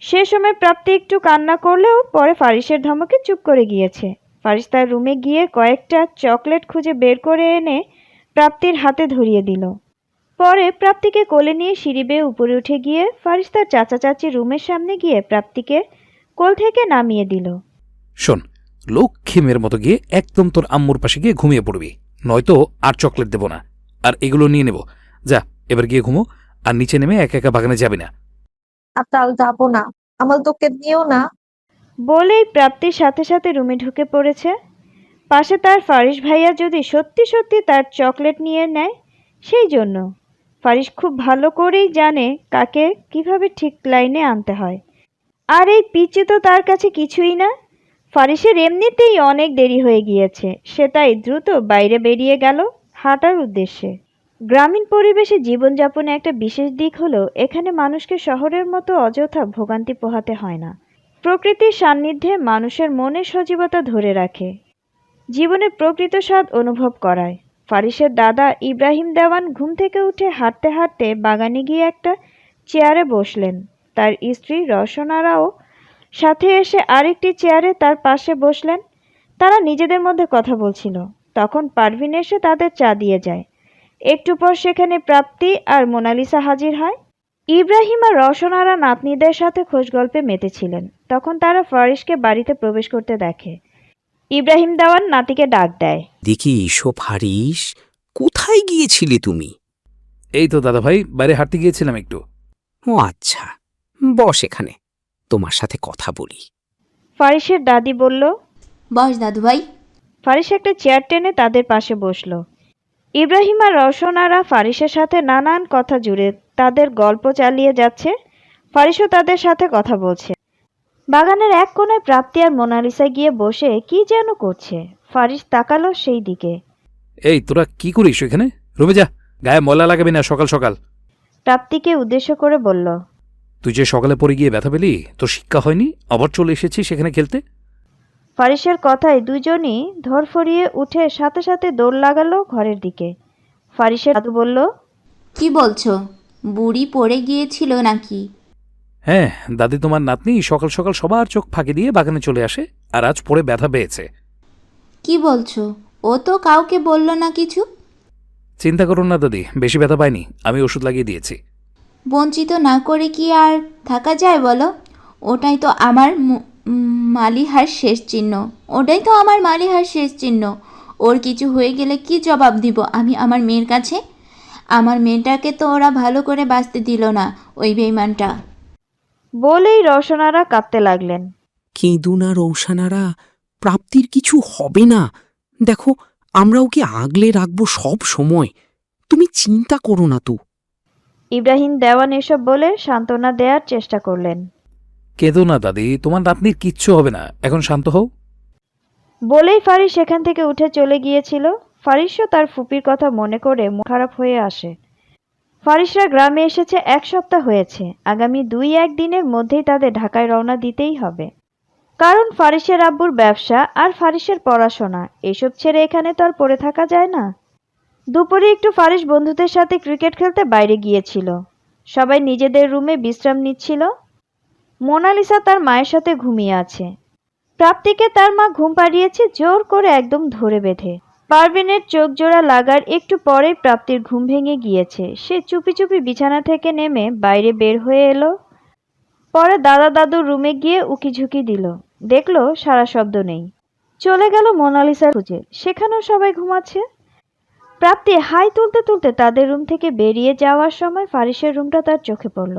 সে সময় প্রাপ্তি একটু কান্না করলেও পরে ফারিসের ধমকে চুপ করে গিয়েছে। ফারিস তার রুমে গিয়ে কয়েকটা চকলেট খুঁজে বের করে এনে প্রাপ্তির হাতে ধরিয়ে দিল। পরে প্রাপ্তিকে কোলে নিয়ে সিঁড়ি বেয়ে উপরে উঠে গিয়ে ফারিস তার চাচা চাচির রুমের সামনে গিয়ে প্রাপ্তিকে কোল থেকে নামিয়ে দিল। শোন, লক্ষ্মী মেয়ের মতো গিয়ে একদম তোর আম্মুর পাশে গিয়ে ঘুমিয়ে পড়বি, নয়তো আর চকলেট দেব না, আর এগুলো নিয়ে নেব। যা, এবার গিয়ে ঘুমো, আর নিচে নেমে একা একা বাগানে যাবি না। আতাল যাবো না, আমার তোকে নিও না। বলেই প্রাপ্তির সাথে সাথে রুমে ঢুকে পড়েছে। পাশে তার ফারিস ভাইয়া যদি সত্যি সত্যি তার চকলেট নিয়ে নেয়, সেই জন্য। ফারিস খুব ভালো করেই জানে কাকে কিভাবে ঠিক লাইনে আনতে হয়। আর এই পিচি তো তার কাছে কিছুই না। ফারিসের এমনিতেই অনেক দেরি হয়ে গিয়েছে। সে তাই দ্রুত বাইরে বেরিয়ে গেল হাঁটার উদ্দেশ্যে। গ্রামীণ পরিবেশে জীবনযাপনে একটা বিশেষ দিক হলো এখানে মানুষকে শহরের মতো অযথা ভোগান্তি পোহাতে হয় না। প্রকৃতির সান্নিধ্যে মানুষের মনে সজীবতা ধরে রাখে, জীবনের প্রকৃত স্বাদ অনুভব করায়। ফারিসের দাদা ইব্রাহিম দেওয়ান ঘুম থেকে উঠে হাঁটতে হাঁটতে বাগানে গিয়ে একটা চেয়ারে বসলেন। তার স্ত্রী রসনারাও সাথে এসে আরেকটি চেয়ারে তার পাশে বসলেন। তারা নিজেদের মধ্যে কথা বলছিল। তখন পারভিন এসে তাদের চা দিয়ে যায়। একটু পর সেখানে প্রাপ্তি আর মোনালিসা হাজির হয়। ইব্রাহিম আর রসনারা নাতনিদের সাথে খোশগল্পে মেতেছিলেন। তখন তারা ফারিসকে বাড়িতে প্রবেশ করতে দেখে। ইব্রাহিম দেওয়ান নাতিকে ডাক দেয়। দেখি এসো ফারিস, কোথায় গিয়েছিলে তুমি? এই তো দাদা ভাই, বাইরে হাঁটতে গিয়েছিলাম একটু। ও আচ্ছা, বস এখানে, তোমার সাথে কথা বলি। ফারিসের দাদি বলল, বস দাদু ভাই। ফারিস একটা চেয়ার টেনে তাদের পাশে বসল। ইব্রাহিম আর রওশনারা ফারিসের সাথে নানান কথা জুড়ে তাদের গল্প চালিয়ে যাচ্ছে। ফারিসও তাদের সাথে কথা বলছে। বাগানের এক কোণায় প্রাপ্তি আর মোনালিসা গিয়ে বসে কি যেন করছে। ফারিস তাকালো সেই দিকে। এই তোরা কি করিস এখানে? রুমে যা, গায়ে ময়লা লাগাবি না সকাল সকাল। প্রাপ্তিকে উদ্দেশ্য করে বলল, তুই যে সকালে পরে গিয়ে ব্যথা পেলি, তোর শিক্ষা হয়নি, আবার চলে এসেছিস সেখানে খেলতে। ফারিসের কথায় দুজনই ধরফরিয়ে উঠে সাথে সাথে দৌড় লাগালো ঘরের দিকে। ফারিসের দাদু বলল, কি বলছো? বুড়ি পড়ে গিয়েছিল নাকি? হ্যাঁ, দাদি তোমার নাতনি সকাল সকাল সবার চোখ ফাঁকি দিয়ে বাগানে চলে আসে, আর আজ পরে ব্যথা পেয়েছে। কি বলছো? ও তো কাউকে বলল না কিছু। চিন্তা করুন না দাদি, বেশি ব্যথা পাইনি, আমি ওষুধ লাগিয়ে দিয়েছি। বঞ্চিত না করে কি আর থাকা যায় বলো? ওটাই তো আমার মালিহার শেষ চিহ্ন, ওটাই তো আমার মালিহার শেষ চিহ্ন। ওর কিছু হয়ে গেলে কি জবাব দিব আমি আমার মেয়ের কাছে? আমার মেয়েটাকে তো ওরা ভালো করে বাঁচতে দিল না, ওই বেইমানটা। বলেই রওশনারা কাঁদতে লাগলেন। কেঁদো না রৌশানারা, প্রাপ্তির কিছু হবে না। দেখো, আমরা ওকে আগলে রাখবো সব সময়, তুমি চিন্তা করো না তো। ইব্রাহিম দেওয়ান এসব বলে সান্ত্বনা দেওয়ার চেষ্টা করলেন। কেঁদো না দাদি, তোমার নাতনির কিচ্ছু হবে না, এখন শান্ত হও। বলেই ফারিস সেখান থেকে উঠে চলে গিয়েছিল। ফারিসও তার ফুপির কথা মনে করে মন খারাপ হয়ে আসে। ফারিসরা গ্রামে এসেছে 1 সপ্তাহ হয়েছে। আগামী 2-1 দিনের মধ্যেই তাদের ঢাকায় রওনা দিতেই হবে, কারণ ফারিসের আব্বুর ব্যবসা আর ফারিসের পড়াশোনা, এসব ছেড়ে এখানে তো আর পড়ে থাকা যায় না। দুপুরে একটু ফারিস বন্ধুদের সাথে ক্রিকেট খেলতে বাইরে গিয়েছিল। সবাই নিজেদের রুমে বিশ্রাম নিচ্ছিল। মোনালিসা তার মায়ের সাথে ঘুমিয়ে আছে। প্রাপ্তিকে তার মা ঘুম পাড়িয়েছে জোর করে, একদম ধরে বেঁধে। পারভিনের চোখ জোড়া লাগার একটু পরেই প্রাপ্তির ঘুম ভেঙে গিয়েছে। সে চুপি চুপি বিছানা থেকে নেমে বাইরে বের হয়ে এলো। পরে দাদা দাদুর রুমে গিয়ে উকিঝুঁকি দিল, দেখলো সারা শব্দ নেই। চলে গেল মোনালিসার খুঁজে, সেখানেও সবাই ঘুমাচ্ছে। প্রাপ্তি হাই তুলতে তুলতে তাদের রুম থেকে বেরিয়ে যাওয়ার সময় ফারিসের রুমটা তার চোখে পড়ল।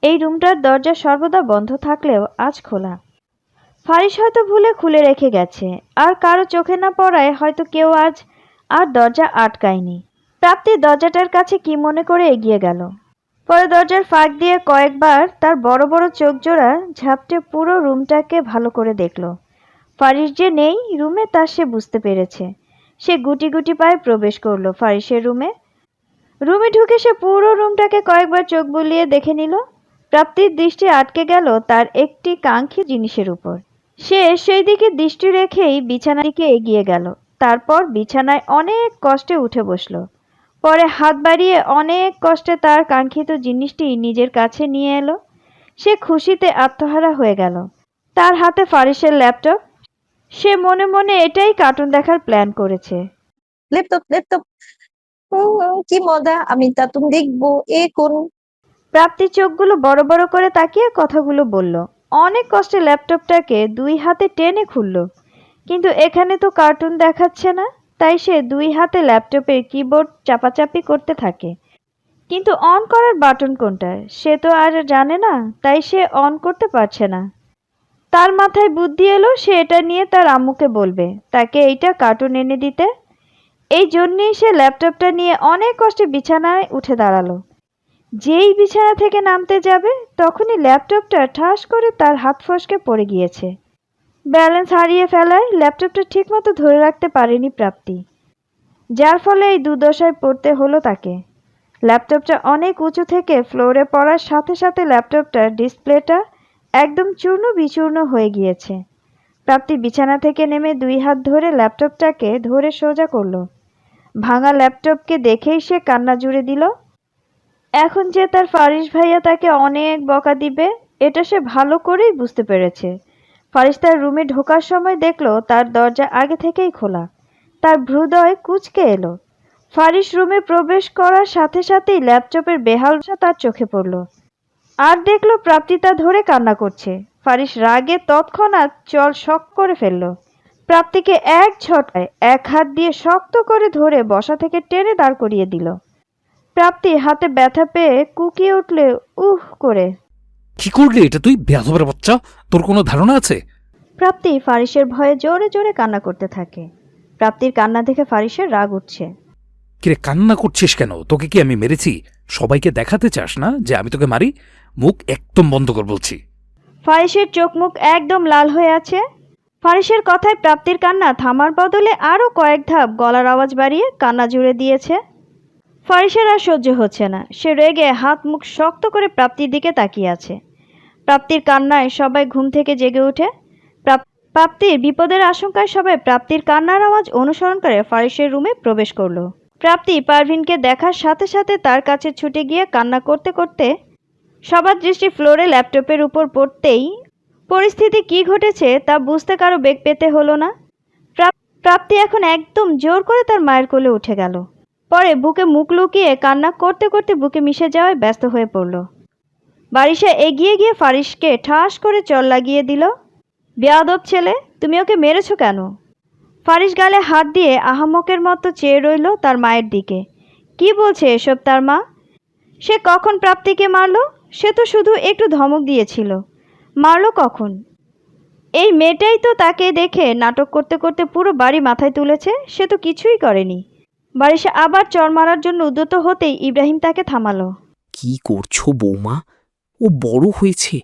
এই রুমটার দরজা সর্বদা বন্ধ থাকলেও আজ খোলা। ফারিস হয়তো ভুলে খুলে রেখে গেছে, আর কারো চোখে না পড়ায় হয়তো কেউ আজ আর দরজা আটকায়নি। প্রাপ্তি দরজাটার কাছে কি মনে করে এগিয়ে গেল। পরে দরজার ফাঁক দিয়ে কয়েকবার তার বড় বড় চোখ জোড়া ঝাপটে পুরো রুমটাকে ভালো করে দেখল। ফারিস যে নেই রুমে তা সে বুঝতে পেরেছে। সে গুটি গুটি পায়ে প্রবেশ করলো ফারিসের রুমে। রুমে ঢুকে সে পুরো রুমটাকে কয়েকবার চোখ বুলিয়ে দেখে নিল। প্রাপ্তির দৃষ্টি আটকে গেল তার একটি কাঙ্ক্ষী জিনিসের উপর। সে সেই দিকে দৃষ্টি রেখেই বিছানার দিকে এগিয়ে গেল। তারপর বিছানায় অনেক কষ্টে উঠে বসল। পরে হাত বাড়িয়ে অনেক কষ্টে তার কাঙ্ক্ষিত জিনিসটি নিজের কাছে নিয়ে এলো। সে খুশিতে আত্মহারা হয়ে গেল। তার হাতে ফারিসের ল্যাপটপ। সে মনে মনে এটাই কার্টুন দেখার প্ল্যান করেছে। ল্যাপটপ ল্যাপটপ, কি মজা, আমি কার্টুন দেখবো এখন। প্রাপ্তির চোখগুলো বড় বড় করে তাকিয়ে কথাগুলো বলল। অনেক কষ্টে ল্যাপটপটাকে 2 হাতে টেনে খুলল, কিন্তু এখানে তো কার্টুন দেখাচ্ছে না। তাই সে 2 হাতে ল্যাপটপের কিবোর্ড চাপাচাপি করতে থাকে, কিন্তু অন করার বাটন কোনটা সে তো আর জানে না, তাই সে অন করতে পারছে না। তার মাথায় বুদ্ধি এলো সে এটা নিয়ে তার আম্মুকে বলবে তাকে এইটা কার্টুন এনে দিতে। এই জন্যেই সে ল্যাপটপটা নিয়ে অনেক কষ্টে বিছানায় উঠে দাঁড়ালো। যেই বিছানা থেকে নামতে যাবে তখনই ল্যাপটপটা ঠাস করে তার হাত ফসকে পড়ে গিয়েছে। ব্যালেন্স হারিয়ে ফেলায় ল্যাপটপটা ঠিকমতো ধরে রাখতে পারেনি প্রাপ্তি, যার ফলে এই দুর্দশায় পড়তে হলো তাকে। ল্যাপটপটা অনেক উঁচু থেকে ফ্লোরে পড়ার সাথে সাথে ল্যাপটপটার ডিসপ্লেটা একদম চূর্ণ বিচূর্ণ হয়ে গিয়েছে। প্রাপ্তি বিছানা থেকে নেমে 2 হাত ধরে ল্যাপটপটাকে ধরে সোজা করলো। ভাঙা ল্যাপটপকে দেখেই সে কান্না জুড়ে দিল। এখন যে তার ফারিস ভাইয়া তাকে অনেক বকা দিবে এটা সে ভালো করেই বুঝতে পেরেছে। ফারিস তার রুমে ঢোকার সময় দেখলো তার দরজা আগে থেকেই খোলা। তার হৃদয় কুঁচকে এলো। ফারিস রুমে প্রবেশ করার সাথে সাথেই ল্যাপটপের বেহাল দশা তার চোখে পড়ল। আর দেখলো প্রাপ্তি তা ধরে কান্না করছে। ফারিস রাগে তৎক্ষণাৎ চল শক্ত করে ফেলল। প্রাপ্তিকে এক ঝটকায় 1 হাত দিয়ে শক্ত করে ধরে বসা থেকে টেনে দাঁড় করিয়ে দিল। প্রাপ্তি হাতে ব্যথা পেয়ে কুকিয়ে উঠলে উহ করে। কি করলি এটা তুই, বেয়াদবের বাচ্চা, তোর কোনো ধারণা আছে? প্রাপ্তি ফারিসের ভয়ে জোরে জোরে কান্না করতে থাকে। প্রাপ্তির কান্না দেখে ফারিসের রাগ উঠছে। কিরে কান্না করছিস কেন? তোকে কি আমি মেরেছি? সবাইকে দেখাতে চাস না যে আমি তোকে মারি? মুখ একদম বন্ধ কর বলছি। ফারিসের চোখ মুখ একদম লাল হয়ে আছে। ফারিসের কথায় প্রাপ্তির কান্না থামার বদলে আরও কয়েক ধাপ গলার আওয়াজ বাড়িয়ে কান্না জুড়ে দিয়েছে। ফারিসের আর সহ্য হচ্ছে না। সে রেগে হাত মুখ শক্ত করে প্রাপ্তির দিকে তাকিয়ে আছে। প্রাপ্তির কান্নায় সবাই ঘুম থেকে জেগে ওঠে। প্রাপ্তির বিপদের আশঙ্কায় সবাই প্রাপ্তির কান্নার আওয়াজ অনুসরণ করে ফারিসের রুমে প্রবেশ করলো। প্রাপ্তি পারভিনকে দেখার সাথে সাথে তার কাছে ছুটে গিয়ে কান্না করতে করতে সবার দৃষ্টি ফ্লোরে ল্যাপটপের উপর পড়তেই পরিস্থিতি কি ঘটেছে তা বুঝতে কারো বেগ পেতে হলো না। প্রাপ্তি এখন একদম জোর করে তার মায়ের কোলে উঠে গেল। পরে বুকে মুখ লুকিয়ে কান্না করতে করতে বুকে মিশে যাওয়ায় ব্যস্ত হয়ে পড়ল। বারিশা এগিয়ে গিয়ে ফারিসকে ঠাস করে চড় লাগিয়ে দিল। বেয়াদব ছেলে, তুমি ওকে মেরেছো কেন? ফারিস গালে হাত দিয়ে আহাম্মকের মতো চেয়ে রইল তার মায়ের দিকে। কি বলছে এসব তার মা? সে কখন প্রাপ্তিকে মারলো? সে তো শুধু একটু ধমক দিয়েছিল। মারলো কখন? এই মেয়েটাই তো তাকে দেখে নাটক করতে করতে পুরো বাড়ি মাথায় তুলেছে। সে তো কিছুই করেনি। বারিশা আবার চড় মারার জন্য উদ্যত হতেই ইব্রাহিম তাকে থামালো। কি করছো বৌমা? ও বড় হয়েছে,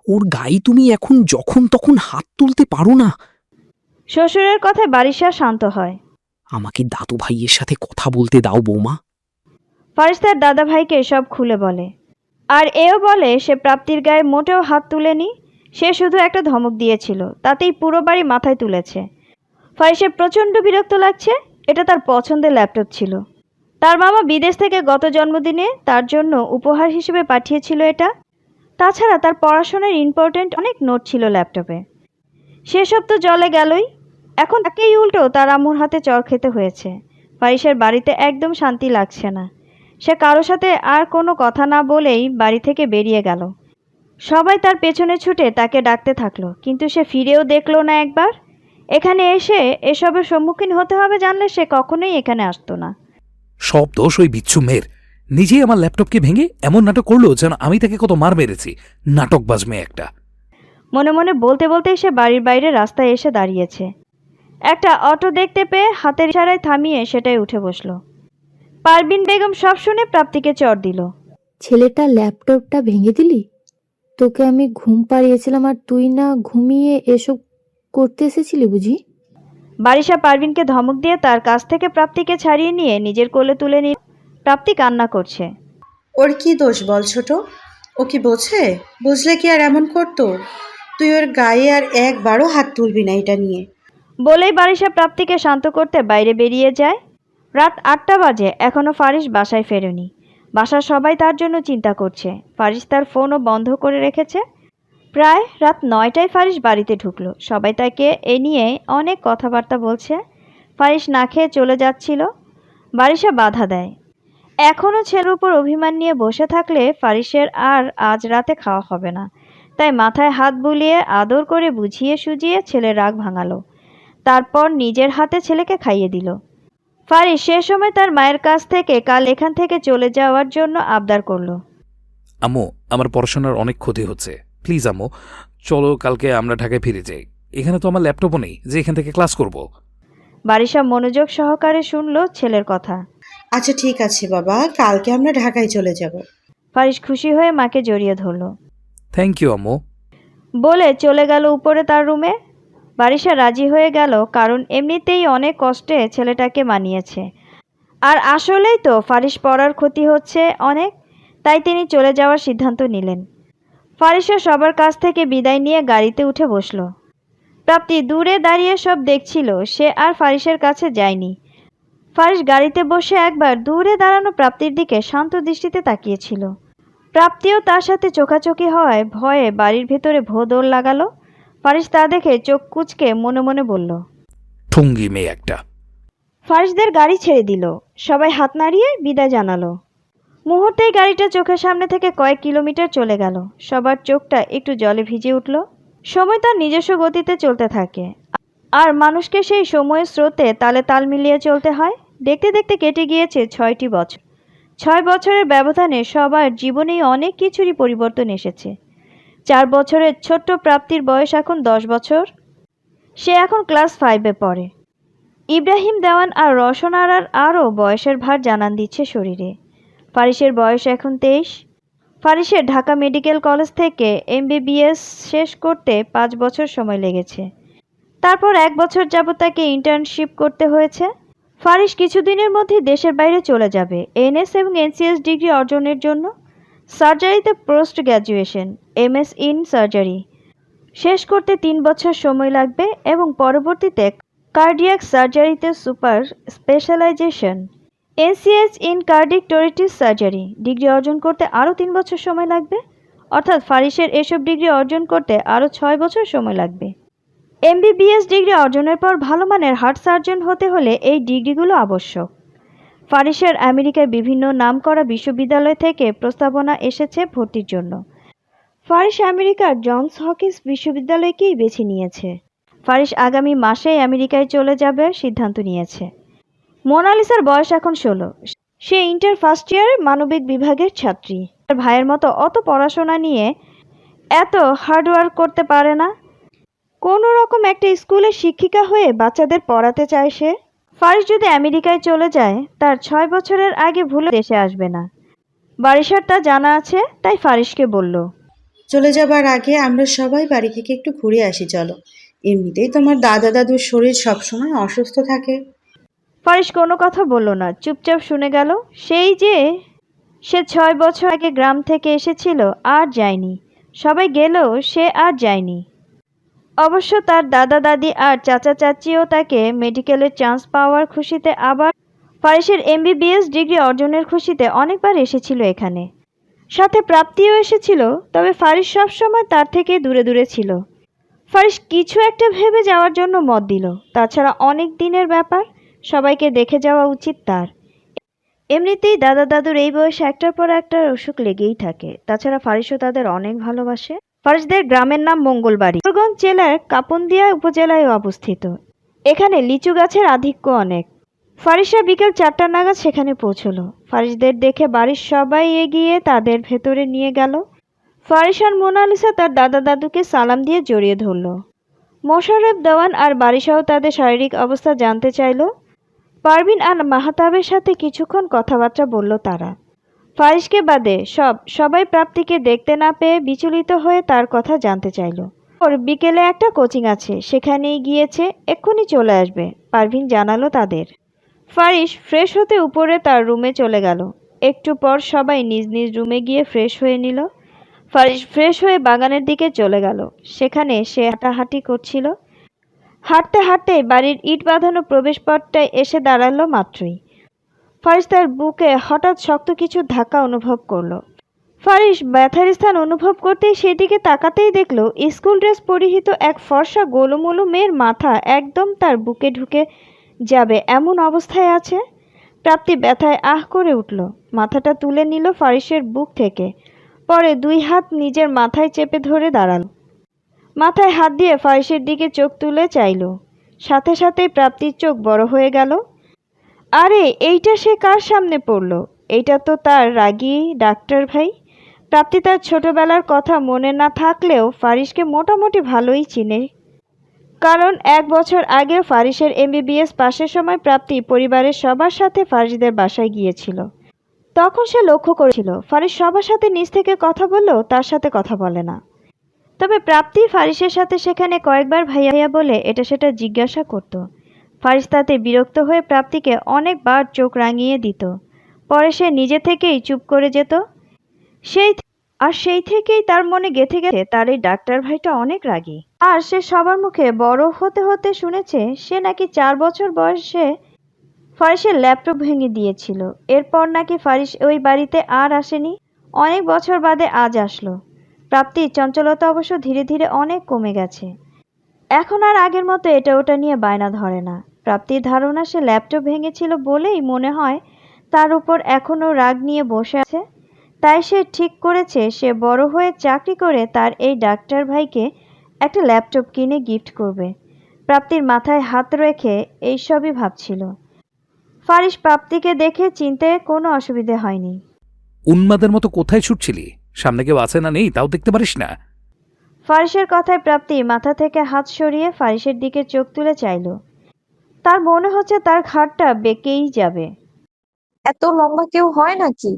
ওর গায়ে তুমি এখন যখন তখন হাত তুলতে পারো না। শ্বশুরের কথায় বারিশা শান্ত হয়। আমাকে দাদু ভাইয়ের সাথে কথা বলতে দাও বৌমা। ফারিস তার দাদা ভাইকে সব খুলে বলে। আর এও বলে সে প্রাপ্তির গায়ে মোটেও হাত তুলেনি, সে শুধু একটা ধমক দিয়েছিল, তাতেই পুরো বাড়ি মাথায় তুলেছে। ফারিসের প্রচণ্ড বিরক্ত লাগছে। এটা তার পছন্দের ল্যাপটপ ছিল। তার মামা বিদেশ থেকে গত জন্মদিনে তার জন্য উপহার হিসেবে পাঠিয়েছিল এটা। তাছাড়া তার পড়াশোনার ইম্পর্ট্যান্ট অনেক নোট ছিল ল্যাপটপে। সেসব তো জলে গেলই। এখন তাকেই উল্টো তার আম্মুর হাতে চড় খেতে হয়েছে। ফারিসের বাড়িতে একদম শান্তি লাগছে না। সে কারো সাথে আর কোনো কথা না বলেই বাড়ি থেকে বেরিয়ে গেল। সবাই তার পেছনে ছুটে তাকে ডাকতে থাকলো, কিন্তু সে ফিরেও দেখলো না একবার। এখানে এসে এসবের সম্মুখীন হতে হবে জানলে সে কখনোই এখানে আসতো না। সব দোষ ওই বিচ্ছু মেয়ের। নিজেই আমার ল্যাপটপকে ভেঙে এমন নাটক করলো যেন আমি তাকে কত মার মেরেছি। নাটকবাজ মেয়ে একটা। মনে মনে বলতে বলতেই সে বাড়ির বাইরে রাস্তায় এসে দাঁড়িয়েছে। একটা অটো দেখতে পেয়ে হাতের ইশারায় থামিয়ে সেটাই উঠে বসলো। পারবিন বেগম সব শুনে প্রাপ্তিকে চড় দিল। ছেলেটার ল্যাপটপটা ভেঙে দিলি? তোকে আমি ঘুম পাড়িয়েছিলাম আর তুই না ঘুমিয়ে এসব করতে এসেছিলি বুঝি? বারিশা পারভিনকে ধমক দিয়ে তার কাছ থেকে প্রাপ্তিকে ছাড়িয়ে নিয়ে নিজের কোলে তুলে নিয়ে প্রাপ্তি কান্না করছে। ওর কি দোষ বল ছোট? ও কি বোঝে? বুঝলে কি আর এমন করতো? তুই ওর গায়ে আর একবারও হাত তুলবি না এটা নিয়ে। বলেই বারিশা প্রাপ্তিকে শান্ত করতে বাইরে বেরিয়ে যায়। রাত 8টা বাজে, এখনও ফারিস বাসায় ফেরেনি। বাসার সবাই তার জন্য চিন্তা করছে। ফারিস তার ফোনও বন্ধ করে রেখেছে। প্রায় রাত 9টায় ফারিস বাড়িতে ঢুকলো। সবাই তাকে এ নিয়ে অনেক কথাবার্তা বলছে। ফারিস না খেয়ে চলে যাচ্ছিল। বারিশা বাধা দেয়। এখনও ছেলের উপর অভিমান নিয়ে বসে থাকলে ফারিসের আর আজ রাতে খাওয়া হবে না। তাই মাথায় হাত বুলিয়ে আদর করে বুঝিয়ে সুজিয়ে ছেলের রাগ ভাঙালো। তারপর নিজের হাতে ছেলেকে খাইয়ে দিল। ফারিস সে সময় তার মায়ের কাছ থেকে কাল এখান থেকে চলে যাওয়ার জন্য আবদার করলো। আম্মু, আমার পড়াশোনার অনেক ক্ষতি হচ্ছে। প্লিজ আম্মু, চলো কালকে আমরা ঢাকায় ফিরে যাই। এখানে তো আমার ল্যাপটপও নেই যে এখান থেকে ক্লাস করব। বারিশা মনোযোগ সহকারে শুনল ছেলের কথা। আচ্ছা ঠিক আছে বাবা, কালকে আমরা ঢাকায় চলে যাব। ফারিস খুশি হয়ে মাকে জড়িয়ে ধরল। থ্যাংক ইউ আম্মু। বলে চলে গেল উপরে তার রুমে। বারিশা রাজি হয়ে গেল, কারণ এমনিতেই অনেক কষ্টে ছেলেটাকে মানিয়েছে। আর আসলেই তো ফারিস পড়ার ক্ষতি হচ্ছে অনেক, তাই তিনি চলে যাওয়ার সিদ্ধান্ত নিলেন। ফারিসও সবার কাছ থেকে বিদায় নিয়ে গাড়িতে উঠে বসল। প্রাপ্তি দূরে দাঁড়িয়ে সব দেখছিল, সে আর ফারিসের কাছে যায়নি। ফারিস গাড়িতে বসে একবার দূরে দাঁড়ানো প্রাপ্তির দিকে শান্ত দৃষ্টিতে তাকিয়েছিল। প্রাপ্তিও তার সাথে চোখাচোখি হওয়ায় ভয়ে বাড়ির ভেতরে ভো দৌড় লাগালো। ফারিস তা দেখে চোখ কুঁচকে মনে মনে বলল, ঠুঙ্গি মেয়ে একটা। ফারিসদের গাড়ি ছেড়ে দিল। সবাই হাত নাড়িয়ে বিদায় জানালো। মুহূর্তেই গাড়িটা চোখের সামনে থেকে কয়েক কিলোমিটার চলে গেল। সবার চোখটা একটু জলে ভিজে উঠল। সময় তার নিজস্ব গতিতে চলতে থাকে, আর মানুষকে সেই সময়ের স্রোতে তালে তাল মিলিয়ে চলতে হয়। দেখতে দেখতে কেটে গিয়েছে 6টি বছর। 6 বছরের ব্যবধানে সবার জীবনেই অনেক কিছুরই পরিবর্তন এসেছে। 4 বছরের ছোট্ট প্রাপ্তির বয়স এখন 10 বছর। সে এখন ক্লাস 5-এ পড়ে। ইব্রাহিম দেওয়ান আর রওশন আরার আরও বয়সের ভার জানান দিচ্ছে শরীরে। ফারিসের বয়স এখন 23। ফারিসের ঢাকা মেডিকেল কলেজ থেকে MBBS শেষ করতে 5 বছর সময় লেগেছে। তারপর 1 বছর যাবত তাকে ইন্টার্নশিপ করতে হয়েছে। ফারিস কিছুদিনের মধ্যেই দেশের বাইরে চলে যাবে NS এবং NCS ডিগ্রি অর্জনের জন্য। সার্জারিতে post graduation MS in surgery শেষ করতে 3 বছর সময় লাগবে এবং পরবর্তীতে কার্ডিয়াক সার্জারিতে super specialisation NCS in cardiac thoracic surgery degree অর্জন করতে আরও 3 বছর সময় লাগবে। অর্থাৎ ফারিসের এসব ডিগ্রি অর্জন করতে আরও 6 বছর সময় লাগবে। MBBS ডিগ্রি অর্জনের পর ভালো মানের হার্ট সার্জন হতে হলে এই ডিগ্রিগুলো আবশ্যক। ফারিসের আমেরিকায় বিভিন্ন নামকরা বিশ্ববিদ্যালয় থেকে প্রস্তাবনা এসেছে ভর্তির জন্য। ফারিস আমেরিকার জনস হকিন্স বিশ্ববিদ্যালয়কেই বেছে নিয়েছে। ফারিস আগামী মাসেই আমেরিকায় চলে যাবে সিদ্ধান্ত নিয়েছে। মোনালিসার বয়স এখন 16। সে ইন্টার ফার্স্ট ইয়ারের মানবিক বিভাগের ছাত্রী। তার ভাইয়ের মতো অত পড়াশোনা নিয়ে এত হার্ডওয়ার্ক করতে পারে না। কোনো রকম একটা স্কুলের শিক্ষিকা হয়ে বাচ্চাদের পড়াতে চায় সে। ফারিস যদি আমেরিকায় চলে যায়, তার 6 বছরের আগে ভুলে দেশে আসবে না। বারিশার তা জানা আছে, তাই ফারিসকে বলল, চলে যাবার আগে আমরা সবাই বাড়ি থেকে একটু ঘুরে আসি চলো। এমনিতেই তোমার দাদা দাদুর শরীর সবসময় অসুস্থ থাকে। ফারিস কোনো কথা বলল না, চুপচাপ শুনে গেল। সে 6 বছর আগে গ্রাম থেকে এসেছিল, আর যায়নি। সবাই গেলেও সে আর যায়নি। অবশ্য তার দাদা দাদি আর চাচা চাচিও তাকে মেডিকেলের চান্স পাওয়ার খুশিতে, আবার ফারিসের MBBS ডিগ্রি অর্জনের খুশিতে অনেকবার এসেছিল এখানে। সাথে প্রাপ্তিও এসেছিল, তবে ফারিস সবসময় তার থেকে দূরে দূরে ছিল। ফারিস কিছু একটা ভেবে যাওয়ার জন্য মত দিল। তাছাড়া অনেক দিনের ব্যাপার, সবাইকে দেখে যাওয়া উচিত তার। এমনিতেই দাদা দাদুর এই বয়সে একটার পর একটা অসুখ লেগেই থাকে। তাছাড়া ফারিসও তাদের অনেক ভালোবাসে। ফারিসদের গ্রামের নাম মঙ্গলবাড়ি, কিশোরগঞ্জ জেলার কাপুন্দিয়া উপজেলায় অবস্থিত। এখানে লিচু গাছের আধিক্য অনেক। ফারিসা বিকেল 4টা নাগাদ সেখানে পৌঁছলো। ফারিসদের দেখে বাড়ির সবাই এগিয়ে তাদের ভেতরে নিয়ে গেল। ফারিস আর মোনালিসা তার দাদা দাদুকে সালাম দিয়ে জড়িয়ে ধরল। মোশাররফ দেওয়ান আর বারিশাও তাদের শারীরিক অবস্থা জানতে চাইল। পারভিন আর মাহতাবের সাথে কিছুক্ষণ কথাবার্তা বলল তারা। ফারিসকে বাদে সবাই প্রাপ্তিকে দেখতে না পেয়ে বিচলিত হয়ে তার কথা জানতে চাইল। ওর বিকেলে একটা কোচিং আছে, সেখানেই গিয়েছে, এক্ষুনি চলে আসবে, পারভিন জানালো তাদের। ফারিস ফ্রেশ হতে উপরে তার রুমে চলে গেল। একটু পর সবাই নিজ নিজ রুমে গিয়ে ফ্রেশ হয়ে নিল। ফারিস ফ্রেশ হয়ে বাগানের দিকে চলে গেল। সেখানে সে হাঁটাহাঁটি করছিল। হাঁটতে হাঁটতে বাড়ির ইট বাঁধানো প্রবেশপথটায় এসে দাঁড়ালো মাত্রই। ফারিস তার বুকে হঠাৎ শক্ত কিছু ধাক্কা অনুভব করলো। ফারিস ব্যথার স্থান অনুভব করতেই সেদিকে তাকাতেই দেখল স্কুল ড্রেস পরিহিত এক ফর্সা গোলুমোলু মেয়ের মাথা একদম তার বুকে ঢুকে যাবে এমন অবস্থায় আছে। প্রাপ্তি ব্যথায় আহ করে উঠল, মাথাটা তুলে নিল ফারিসের বুক থেকে। পরে 2 হাত নিজের মাথায় চেপে ধরে দাঁড়াল। মাথায় হাত দিয়ে ফারিসের দিকে চোখ তুলে চাইল। সাথে সাথেই প্রাপ্তির চোখ বড় হয়ে গেল। আরে এইটা সে কার সামনে পড়ল? এইটা তো তার রাগী ডাক্তার ভাই। প্রাপ্তি তার ছোটবেলার কথা মনে না থাকলেও ফারিসকে মোটামুটি ভালোই চিনে, কারণ 1 বছর আগে ফারিসের MBBS পাশের সময় প্রাপ্তি পরিবারের সবার সাথে ফারিসদের বাসায় গিয়েছিল। তখন সে লক্ষ্য করেছিল ফারিস সবার সাথে নিজ থেকে কথা বললেও তার সাথে কথা বলে না। তবে প্রাপ্তি ফারিসের সাথে সেখানে কয়েকবার ভাইয়া ভাইয়া বলে এটা সেটা জিজ্ঞাসা করত। ফারিস তাতে বিরক্ত হয়ে প্রাপ্তিকে অনেকবার চোখ রাঙিয়ে দিত। পরে সে নিজে থেকেই চুপ করে যেত। সেই থেকেই তার মনে গেঁথে গেছে তার এই ডাক্তার ভাইটা অনেক রাগী। আর সে সবার মুখে বড় হতে হতে শুনেছে সে নাকি 4 বছর বয়সে ফারিসের ল্যাপটপ ভেঙে দিয়েছিল। এরপর নাকি ফারিস ওই বাড়িতে আর আসেনি। অনেক বছর বাদে আজ আসলো। প্রাপ্তির চঞ্চলতা অবশ্য ধীরে ধীরে অনেক কমে গেছে। এখন আর আগের মতো এটা ওটা নিয়ে বায়না ধরে না। প্রাপ্তির ধারণা সে ল্যাপটপ ভেঙেছিল বলেই মনে হয় তার উপর এখনও রাগ নিয়ে বসে আছে। তাই সে ঠিক করেছে সে বড় হয়ে চাকরি করে তার এই ডাক্তার ভাইকে একটা ল্যাপটপ কিনে গিফট করবে। প্রাপ্তির মাথায় হাত রেখে এইসবই ভাবছিল। ফারিস প্রাপ্তিকে দেখে চিনতে কোনো অসুবিধে হয়নি। উন্মাদের মতো কোথায় ছুটছিলি? সামনে কেউ আছে না নেই তাও দেখতে পারিস না? ফারিসের কথায় প্রাপ্তি মাথা থেকে হাত সরিয়ে ফারিসের দিকে চোখ তুলে চাইল। তার মনে হচ্ছে তার ঘাড়টা বেঁকেই যাবে। এত লম্বা কেউ হয় নাকি?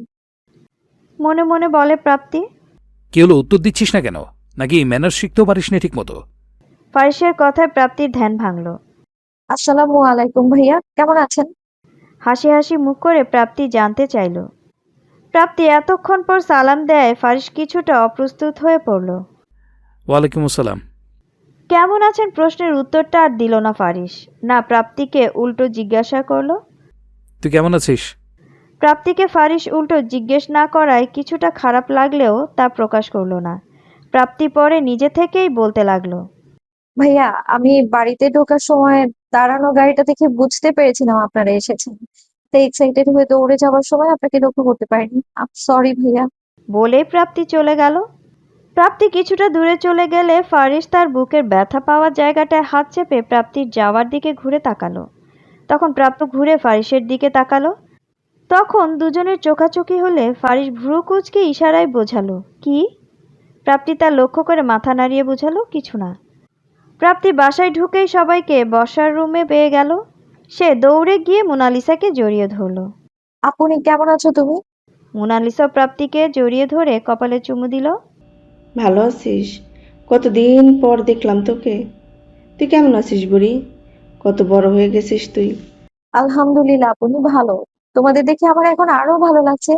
মনে মনে বলে প্রাপ্তি। কি হলো, উত্তর দিচ্ছিস না কেন? নাকি ম্যানার শিখতেও পারিস না ঠিক মতো? ফারিসের কথায় প্রাপ্তির ধ্যান ভাঙল। আসসালামু আলাইকুম ভাইয়া, কেমন আছেন? হাসি হাসি মুখ করে প্রাপ্তি জানতে চাইল। প্রাপ্তি এতক্ষণ পর সালাম দেয় ফারিস কিছুটা অপ্রস্তুত হয়ে পড়ল। ওয়ালাইকুম আসসালাম। কেমন আছেন প্রশ্নের উত্তরটা আর দিল না ফারিস। না, প্রাপ্তিকে উল্টো জিজ্ঞাসা করলো। তুই কেমন আছিস? প্রাপ্তিকে ফারিস উল্টো জিজ্ঞেস না করায় কিছুটা খারাপ লাগলেও তা প্রকাশ করলো না। প্রাপ্তি পরে নিজে থেকেই বলতে লাগলো, ভাইয়া, আমি বাড়িতে ঢোকার সময় দাঁড়ানো গাড়িটা দেখে বুঝতে পেরেছিলাম আপনারা এসেছেন। তাই এক্সাইটেড হয়ে দৌড়ে যাওয়ার সময় আপনাকে লক্ষ্য করতে পারিনি। সরি ভাইয়া। বলেই প্রাপ্তি চলে গেল। প্রাপ্তি কিছুটা দূরে চলে গেলে ফারিস তার বুকের ব্যথা পাওয়ার জায়গাটায় হাত চেপে প্রাপ্তির যাওয়ার দিকে ঘুরে তাকালো। তখন প্রাপ্ত ঘুরে ফারিসের দিকে তাকালো। তখন দুজনের চোখাচোখি হলে ফারিস ভ্রু কুঁচকে ইশারায় বোঝালো কি। প্রাপ্তি তার লক্ষ্য করে মাথা নাড়িয়ে বোঝালো কিছু না। প্রাপ্তি বাসায় ঢুকেই সবাইকে বসার রুমে পেয়ে গেল। সে দৌড়ে গিয়ে মোনালিসাকে জড়িয়ে ধরল। আপনি কেমন আছো তুমি? মোনালিসা প্রাপ্তিকে জড়িয়ে ধরে কপালে চুমু দিল। ভালো আছিস? কতদিন পর দেখলাম তোকে। তুই কেমন আছিস বুড়ি? কত বড় হয়ে গেছিস তুই। আলহামদুলিল্লাহ, আপনি ভালো। তোমাদের দেখে আমার এখন আরো ভালো লাগছে।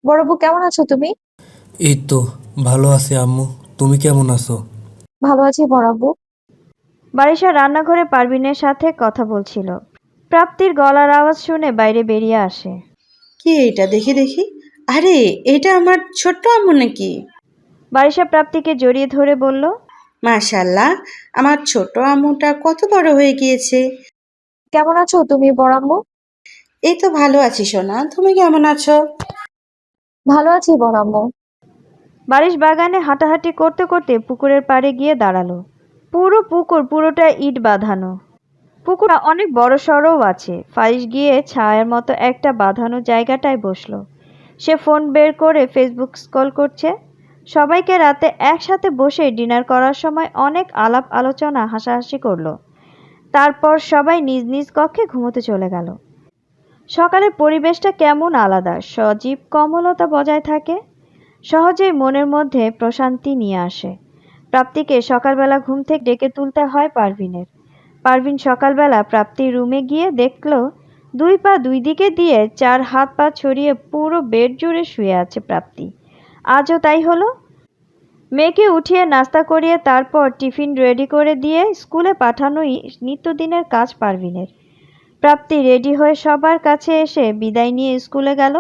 বড় বউ কেমন আছো তুমি? এই তো ভালো আছি আম্মু, তুমি কেমন আছো? ভালো আছি বড় বউ। বারিশা রান্নাঘরে পারভিনের সাথে কথা বলছিল। প্রাপ্তির গলার আওয়াজ শুনে বাইরে বেরিয়ে আসে। কি এটা? দেখি দেখি। আরে, এটা আমার ছোট্ট আম্মু নাকি? বারিশা প্রাপ্তিকে জড়িয়ে ধরে বলল, মাশাল্লাহ, আমার ছোট আম্মুটা কত বড় হয়ে গিয়েছে। কেমন আছো তুমি বড় আম্মু? এই তো ভালো আছি সোনা, তুমি কেমন আছো? ভালো আছি বড় আম্মু। বারিশ বাগানে হাঁটাহাঁটি করতে করতে পুকুরের পাড়ে গিয়ে দাঁড়ালো। পুরো পুকুর পুরোটা ইট বাঁধানো। পুকুরটা অনেক বড় সড়ও আছে। ফারিস গিয়ে ছায়ার মতো একটা বাঁধানো জায়গাটায় বসলো। সে ফোন বের করে ফেসবুক স্ক্রল করছে। সবাইকে রাতে একসাথে বসে ডিনার করার সময় অনেক আলাপ আলোচনা হাসাহাসি করলো। তারপর সবাই নিজ নিজ কক্ষে ঘুমোতে চলে গেল। সকালের পরিবেশটা কেমন আলাদা, সজীব কমলতা বজায় থাকে। সহজেই মনের মধ্যে প্রশান্তি নিয়ে আসে। প্রাপ্তিকে সকালবেলা ঘুম থেকে ডেকে তুলতে হয় পারভিনের। পারভিন সকালবেলা প্রাপ্তির রুমে গিয়ে দেখল দুই পা দুই দিকে দিয়ে চার হাত পা ছড়িয়ে পুরো বেড জুড়ে শুয়ে আছে প্রাপ্তি। আজও তাই হলো। মেয়েকে উঠিয়ে নাস্তা করিয়ে তারপর টিফিন রেডি করে দিয়ে স্কুলে পাঠানোই নিত্যদিনের কাজ পারভিনের। প্রাপ্তি রেডি হয়ে সবার কাছে এসে বিদায় নিয়ে স্কুলে গেল।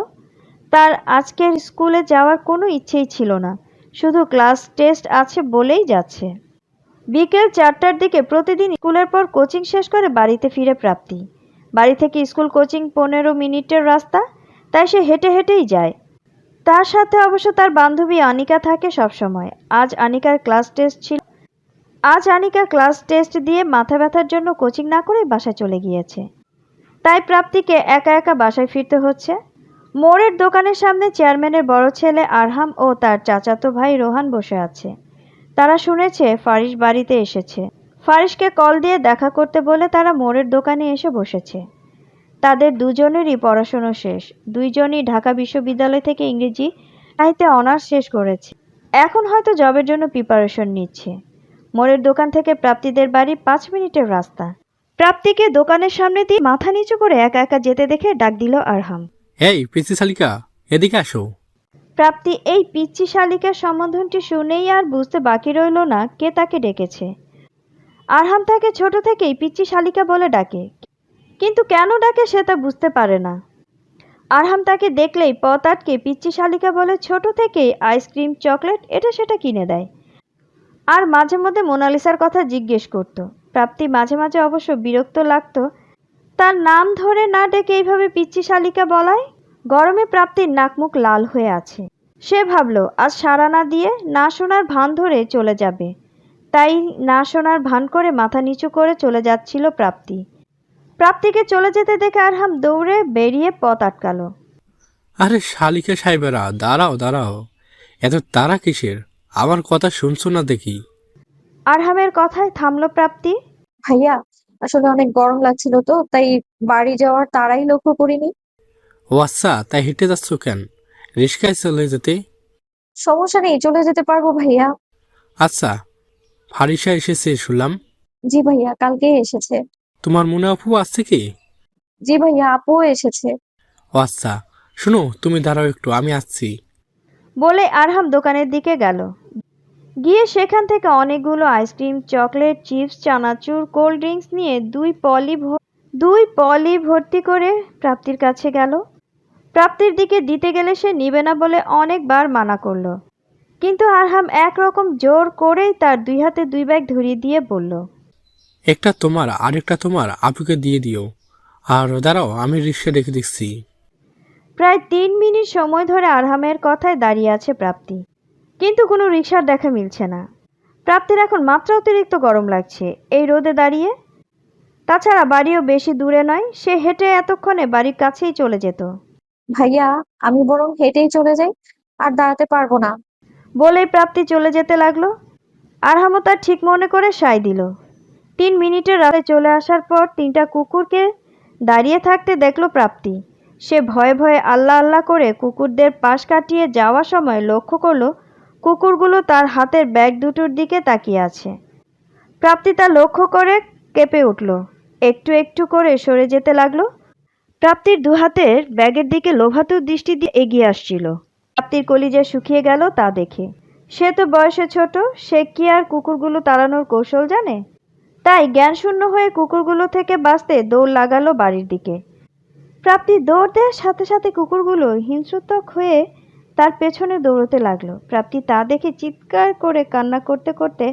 তার আজকের স্কুলে যাওয়ার কোনো ইচ্ছেই ছিল না, শুধু ক্লাস টেস্ট আছে বলেই যাচ্ছে। বিকেল 4টার দিকে প্রতিদিন স্কুলের পর কোচিং শেষ করে বাড়িতে ফিরে প্রাপ্তি। বাড়ি থেকে স্কুল কোচিং 15 মিনিটের রাস্তা, তাই সে হেঁটে হেঁটেই যায়। তার সাথে অবশ্য তার বান্ধবী আনিকা থাকে সবসময়। আজ আনিকার ক্লাস টেস্ট দিয়ে মাথা ব্যথার জন্য কোচিং না করে বাসায় চলে গিয়েছে। তাই প্রাপ্তিকে একা একা বাসায় ফিরতে হচ্ছে। মোড়ের দোকানের সামনে চেয়ারম্যানের বড় ছেলে আরহাম ও তার চাচাতো ভাই রোহান বসে আছে। তারা শুনেছে ফারিস বাড়িতে এসেছে। ফারিসকে কল দিয়ে দেখা করতে বলে তারা মোড়ের দোকানে এসে বসেছে। তাদের দুজনেরই পড়াশোনা শেষ। দুইজনই ঢাকা বিশ্ববিদ্যালয় থেকে ইংরেজি সাহিত্যে অনার্স শেষ করেছে। এখন হয়তো জবের জন্য প্রিপারেশন নিচ্ছে। মোড়ের দোকান থেকে প্রাপ্তিদের বাড়ি 5 মিনিটের রাস্তা। প্রাপ্তিকে দোকানের সামনে দিয়ে মাথা নিচু করে একা একা যেতে দেখে ডাক দিল আরহাম। এই পিসি শালিকা, এদিকে আসো। প্রাপ্তি এই পিচ্চি শালিকার সম্বোধনটি শুনেই আর বুঝতে বাকি রইল না কে তাকে ডেকেছে। আরহাম তাকে ছোট থেকেই পিচ্চি শালিকা বলে ডাকে, কিন্তু কেন ডাকে সে তা বুঝতে পারে না। আরহাম তাকে দেখলেই পথ আটকে পিচ্চি শালিকা বলে ছোট থেকেই আইসক্রিম, চকলেট এটা সেটা কিনে দেয়। আর মাঝে মধ্যে মোনালিসার কথা জিজ্ঞেস করত। প্রাপ্তি মাঝে মাঝে অবশ্য বিরক্ত লাগতো তার নাম ধরে না ডেকে এইভাবে পিচ্চি শালিকা বলায়। গরমে প্রাপ্তির নাকমুখ লাল হয়ে আছে। সে ভাবল আজ সাড়া না দিয়ে না শোনার ভান ধরে চলে যাবে। তাই না শোনার ভান করে মাথা নিচু করে চলে যাচ্ছিল প্রাপ্তি। প্রাপ্তিকে চলে যেতে দেখে আরহাম দৌড়ে বেরিয়ে পথ আটকালো। আরে শালিকা সাহেবেরা, দাঁড়াও দাঁড়াও, এত তারা কিসের? আমার কথা শুনছো না দেখি? আরহামের কথায় থামলো প্রাপ্তি। ভাইয়া, আসলে অনেক গরম লাগছিল তো তাই বাড়ি যাওয়ার তাড়াই লক্ষ্য করিনি। ও আচ্ছা, তাই হেঁটে যাচ্ছ কেন? রিস্কায় চলে যেতে। সমস্যা নেই, চলে যেতে পারবো ভাইয়া। আচ্ছা, ফারিসা এসেছে শুনলাম। জি ভাইয়া, কালকেই এসেছে। তোমার মনে আপু আসছে কি? জি ভাইয়া, আপুও এসেছে। ও আচ্ছা, শোনো তুমি দাঁড়াও একটু, আমি আসছি। বলে আরহাম দোকানের দিকে গেল। গিয়ে সেখান থেকে অনেকগুলো আইসক্রিম, চকলেট, চিপস, চানাচুর, কোল্ড ড্রিঙ্কস নিয়ে দুই পলি ভর্তি করে প্রাপ্তির কাছে গেল। প্রাপ্তির দিকে দিতে গেলে সে নিবে না বলে অনেকবার মানা করলো, কিন্তু আরহাম একরকম জোর করেই তার 2 হাতে 2 ব্যাগ ধরিয়ে দিয়ে বলল, একটা তোমার আর একটা তোমার আপুকে দিয়ে দিও। আর দাঁড়াও, আমি রিক্সা ডেকে দিচ্ছি। প্রায় 3 মিনিট সময় ধরে আরহামের কথায় দাঁড়িয়ে আছে প্রাপ্তি, কিন্তু কোনো রিকশার দেখা মিলছে না। প্রাপ্তির এখন মাত্রা অতিরিক্ত গরম লাগছে এই রোদে দাঁড়িয়ে। তাছাড়া বাড়িও বেশি দূরে নয়, সে হেঁটে এতক্ষণে বাড়ির কাছেই চলে যেত। ভাইয়া আমি বরং হেঁটেই চলে যাই, আর দাঁড়াতে পারবো না। বলেই প্রাপ্তি চলে যেতে লাগলো। আরহামও তার ঠিক মনে করে সায় দিল। 3 মিনিটের রাতে চলে আসার পর 3টা কুকুরকে দাঁড়িয়ে থাকতে দেখলো প্রাপ্তি। সে ভয়ে ভয়ে আল্লাহ আল্লাহ করে কুকুরদের পাশ কাটিয়ে যাওয়ার সময় লক্ষ্য করলো কুকুরগুলো তার হাতের ব্যাগ দুটোর দিকে তাকিয়ে আছে। প্রাপ্তি তা লক্ষ্য করে কেঁপে উঠল, একটু একটু করে সরে যেতে লাগলো। প্রাপ্তির দুহাতের ব্যাগের দিকে লোভাতুর দৃষ্টি দিয়ে এগিয়ে আসছিল। প্রাপ্তির কলিজা শুকিয়ে গেল তা দেখে। সে তো বয়সে ছোট, সে কি আর কুকুরগুলো তাড়ানোর কৌশল জানে? তাই জ্ঞানশূন্য হয়ে কুকুরগুলো থেকে বাঁচতে দৌড় লাগালো বাড়ির দিকে। প্রাপ্তি দৌড় দেওয়ার সাথে সাথে কুকুরগুলো হিংস্রতক হয়ে তার পেছনে দৌড়তে লাগলো। প্রাপ্তি তা দেখে চিৎকার করে কান্না করতে করতে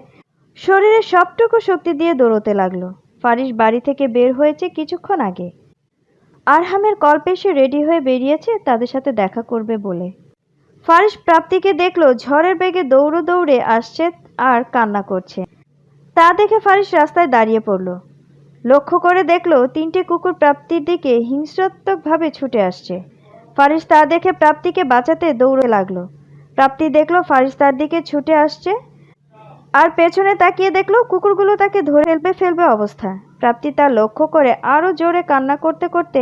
শরীরের সবটুকু শক্তি দিয়ে দৌড়তে লাগলো। ফারিস বাড়ি থেকে বের হয়েছে কিছুক্ষণ আগে। আরহামের কল পেয়ে সে রেডি হয়ে বেরিয়েছে তাদের সাথে দেখা করবে বলে। ফারিস প্রাপ্তিকে দেখলো ঝড়ের বেগে দৌড়ে দৌড়ে আসছে আর কান্না করছে। তা দেখে ফারিস রাস্তায় দাঁড়িয়ে পড়ল। লক্ষ্য করে দেখলো 3টে কুকুর প্রাপ্তির দিকে হিংস্রাত্মকভাবে ছুটে আসছে। ফারিস তা দেখে প্রাপ্তিকে বাঁচাতে দৌড়ে লাগলো। প্রাপ্তি দেখলো ফারিস তার দিকে ছুটে আসছে আর পেছনে তাকিয়ে দেখলো কুকুরগুলো তাকে ধরে ফেলবে অবস্থা। প্রাপ্তি তা লক্ষ্য করে আরো জোরে কান্না করতে করতে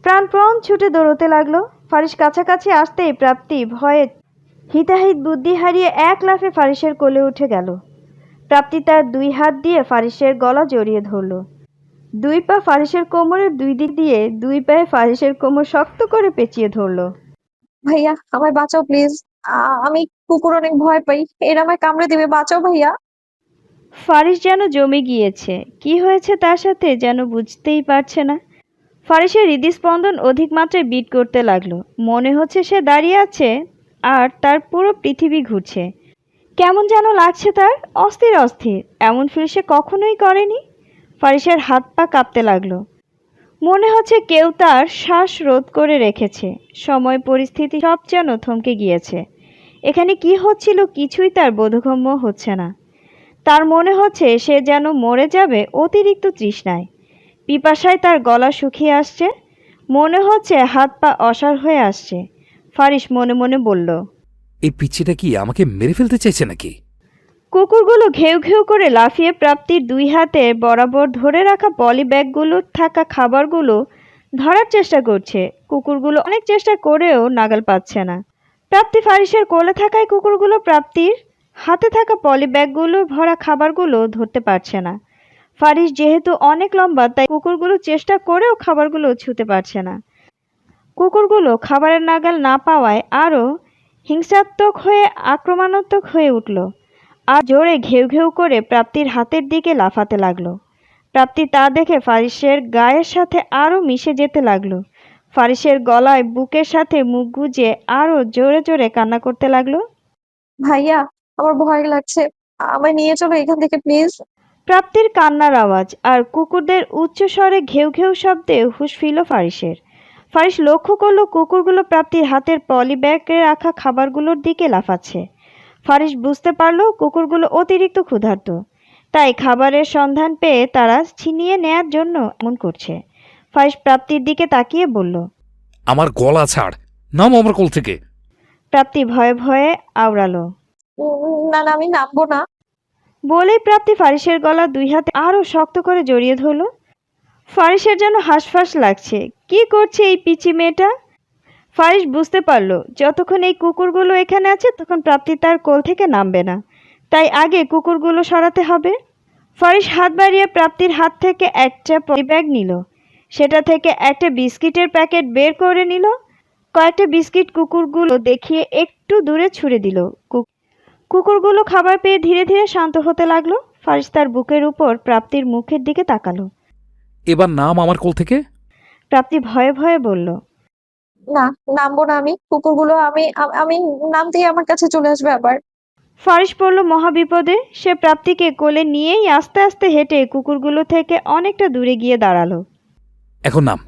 প্রাণপণ ছুটে দৌড়তে লাগলো। ফারিস কাছাকাছি আসতেই প্রাপ্তি ভয়ে হিতাহিত বুদ্ধি হারিয়ে এক লাফে ফারিসের কোলে উঠে গেল। প্রাপ্তি তার 2 হাত দিয়ে ফারিসের গলা জড়িয়ে ধরল। 2 পা ফারিসের কোমরের 2 দিক দিয়ে 2 পায়ে ফারিসের কোমর শক্ত করে পেঁচিয়ে ধরল। ভাইয়া আমায় বাঁচাও প্লিজ, আমি কুকুর অনেক ভয় পাই, এরা আমায় কামড়ে দেবে, বাঁচাও ভাইয়া। ফারিস যেন জমে গিয়েছে, কি হয়েছে তার সাথে যেন বুঝতেই পারছে না। ফারিসের হৃদস্পন্দন অধিক মাত্রায় বিট করতে লাগলো। মনে হচ্ছে সে দাঁড়িয়ে আছে আর তার পুরো পৃথিবী ঘুরছে। কেমন যেন লাগছে তার, অস্থির অস্থির। এমন ফিল সে কখনোই করেনি। ফারিসের হাত পা কাঁপতে লাগলো। মনে হচ্ছে কেউ তার শ্বাস রোধ করে রেখেছে। সময় পরিস্থিতি সব যেন থমকে গিয়েছে। এখানে কি হচ্ছিল কিছুই তার বোধগম্য হচ্ছে না। তার মনে হচ্ছে সে যেন মরে যাবে অতিরিক্ত তৃষ্ণায়। পিপাসায় তার গলা শুকিয়ে আসছে। মনে হচ্ছে হাত পা অসাড় হয়ে আসছে। ফারিস মনে মনে বলল, এই পিচ্চিটা কি আমাকে মেরে ফেলতে চাইছে নাকি? কুকুরগুলো ঘেউ ঘেউ করে লাফিয়ে প্রাপ্তির 2 হাতে বরাবর ধরে রাখা পলি ব্যাগগুলোর থাকা খাবারগুলো ধরার চেষ্টা করছে। কুকুরগুলো অনেক চেষ্টা করেও নাগাল পাচ্ছে না। প্রাপ্তি ফারিসের কোলে থাকায় কুকুরগুলো প্রাপ্তির হাতে থাকা পলি ব্যাগগুলো ভরা খাবারগুলো ধরতে পারছে না। ফারিস যেহেতু অনেক লম্বা তাই কুকুরগুলো চেষ্টা করেও খাবারগুলো ছুঁতে পারছে না। কুকুরগুলো খাবারের নাগাল না পাওয়ায় আরও হিংসাত্মক হয়ে আক্রমণাত্মক হয়ে উঠল আর জোরে ঘেউ ঘেউ করে প্রাপ্তির হাতের দিকে লাফাতে লাগলো। প্রাপ্তি তা দেখে ফারিসের গায়ের সাথে আরও মিশে যেতে লাগলো। ফারিসের গলায় বুকের সাথে মুখ গুজে আরও জোরে জোরে কান্না করতে লাগলো। ভাইয়া আমার ভয় লাগছে, আমায় নিয়ে চলো এখান থেকে প্লিজ। প্রাপ্তির কান্নার আওয়াজ আর কুকুরদের উচ্চ স্বরে ঘেউ ঘেউ শব্দে হুঁশ ফিরল ফারিসের। ফারিস লক্ষ্য করলো কুকুরগুলো প্রাপ্তির হাতের পলি ব্যাগে রাখা খাবারগুলোর দিকে লাফাচ্ছে। ফারিস বুঝতে পারল কুকুরগুলো অতিরিক্ত ক্ষুধার্ত, তাই খাবারের সন্ধান পেয়ে তারা ছিনিয়ে নেয়ার জন্য এমন করছে। ফারিস প্রাপ্তির দিকে তাকিয়ে বলল, আমার গলা ছাড়, নাম আমার কোল থেকে। প্রাপ্তি ভয়ে ভয়ে আওড়ালো। না না আমি নামবো না। বলেই প্রাপ্তি ফারিসের গলা 2 হাতে আরো শক্ত করে জড়িয়ে ধরল। ফারিসের যেন হাঁসফাঁস লাগছে, কি করছে এই পিচি মেয়েটা। ফারিস বুঝতে পারল যতক্ষণ এই কুকুরগুলো এখানে আছে তখন প্রাপ্তি তার কোল থেকে নামবে না, তাই আগে কুকুরগুলো সরাতে হবে। ফারিস হাত বাড়িয়ে প্রাপ্তির হাত থেকে একটা পলিব্যাগ নিল। সেটা থেকে একটা বিস্কিটের প্যাকেট বের করে নিল। কয়েকটা বিস্কিট কুকুরগুলো দেখিয়ে একটু দূরে ছুঁড়ে দিল। কুকুরগুলো খাবার পেয়ে ধীরে ধীরে শান্ত হতে লাগলো। ফারিস তার বুকের উপর প্রাপ্তির মুখের দিকে তাকালো। এবার নাম আমার কোল থেকে। প্রাপ্তি ভয়ে ভয়ে বলল, না নামবো না আমি, কুকুরগুলো আমি আমি নামতেই আমার কাছে চলে আসবে আবার। ফারিস পড়ল মহাবিপদে। সে প্রাপ্তিকে কোলে নিয়েই আস্তে আস্তে হেঁটে কুকুরগুলো থেকে অনেকটা দূরে গিয়ে দাঁড়ালো। এখন নাম,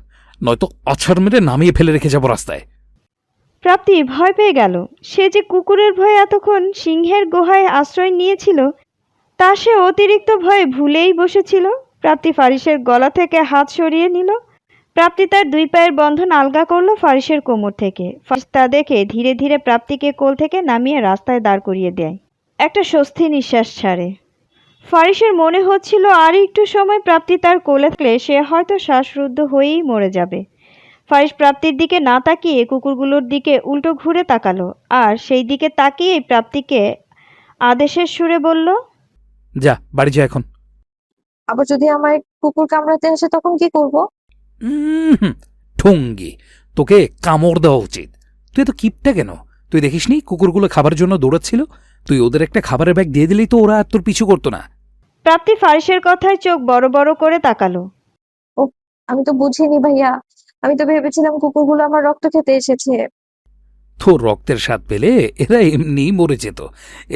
নয়তো আছাড় মেরে নামিয়ে ফেলে রেখে যাবো রাস্তায়। প্রাপ্তি ভয় পেয়ে গেল। সে যে কুকুরের ভয়ে এতক্ষণ সিংহের গুহায় আশ্রয় নিয়েছিল তা সে অতিরিক্ত ভয়ে ভুলেই বসেছিল। প্রাপ্তি ফারিসের গলা থেকে হাত সরিয়ে নিল। প্রাপ্তি তার 2 পায়ের বন্ধন আলগা করলো ফারিসের কোমর থেকে। ফারিস তা দেখে ধীরে ধীরে প্রাপ্তিকে কোল থেকে নামিয়ে রাস্তায় দাঁড় করিয়ে দেয়। একটা স্বস্তি নিঃশ্বাস ছাড়ে। ফারিসের মনে হচ্ছিল আর একটু সময় প্রাপ্তি তার কোলে থাকলে সে হয়তো শ্বাসরুদ্ধ হয়েই মরে যাবে। ফারিস প্রাপ্তির দিকে না তাকিয়ে কুকুরগুলোর দিকে উল্টো ঘুরে তাকালো, আর সেই দিকে তাকিয়েই প্রাপ্তিকে আদেশের সুরে বলল, যা, বাড়ি যা এখন। আবার যদি আমার কুকুর কামড়াতে আসে তখন কি করব? ঠুঙ্গি, তোকে কামড় দেওয়া উচিত। তুই তো কিপটা কেন? তুই দেখিসনি কুকুরগুলো খাবারের জন্য দৌড়াচ্ছিল? তুই ওদের একটা খাবারের ব্যাগ দিয়ে দিলেই তো ওরা আর তোর পিছু করতো না। প্রাপ্তি ফারিসের কথায় চোখ বড় বড় করে তাকালো। ও, আমি তো বুঝিনি ভাইয়া। আমি তো ভেবেছিলাম কুকুরগুলো আমার রক্ত খেতে এসেছে। তোর রক্তের স্বাদ পেলে এরা এমনি মরে যেত,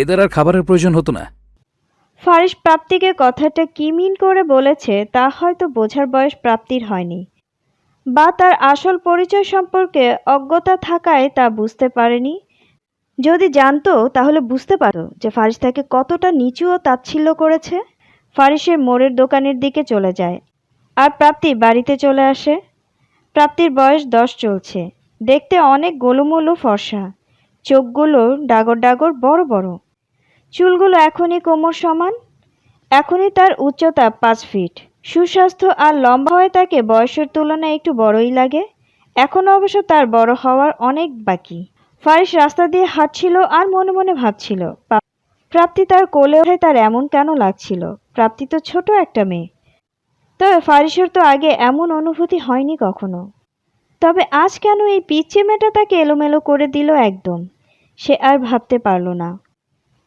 এদের আর খাবারের প্রয়োজন হতো না। ফারিস প্রাপ্তিকে কথাটা কি মিন করে বলেছে তা হয়তো বোঝার বয়স প্রাপ্তির হয়নি, বা তার আসল পরিচয় সম্পর্কে অজ্ঞতা থাকায় তা বুঝতে পারেনি। যদি জানতো তাহলে বুঝতে পারত যে ফারিস তাকে কতটা নিচু ও তাচ্ছিল্য করেছে। ফারিসের মোড়ের দোকানের দিকে চলে যায়, আর প্রাপ্তি বাড়িতে চলে আসে। প্রাপ্তির বয়স 10 চলছে, দেখতে অনেক গোলুমোলু ফর্সা, চোখগুলো ডাগর ডাগর বড় বড়, চুলগুলো এখনই কোমর সমান। এখনই তার উচ্চতা 5 ফিট। সুস্বাস্থ্য আর লম্বা হয়ে তাকে বয়সের তুলনায় একটু বড়ই লাগে। এখনও অবশ্য তার বড় হওয়ার অনেক বাকি। ফারিস রাস্তা দিয়ে হাঁটছিল আর মনে মনে ভাবছিল প্রাপ্তি তার কোলে ওঠে তার এমন কেন লাগছিল। প্রাপ্তি তো ছোট একটা মেয়ে, তবে ফারিসের তো আগে এমন অনুভূতি হয়নি কখনো। তবে আজ কেন এই পিচ্চি মেয়েটা তাকে এলোমেলো করে দিল একদম, সে আর ভাবতে পারল না।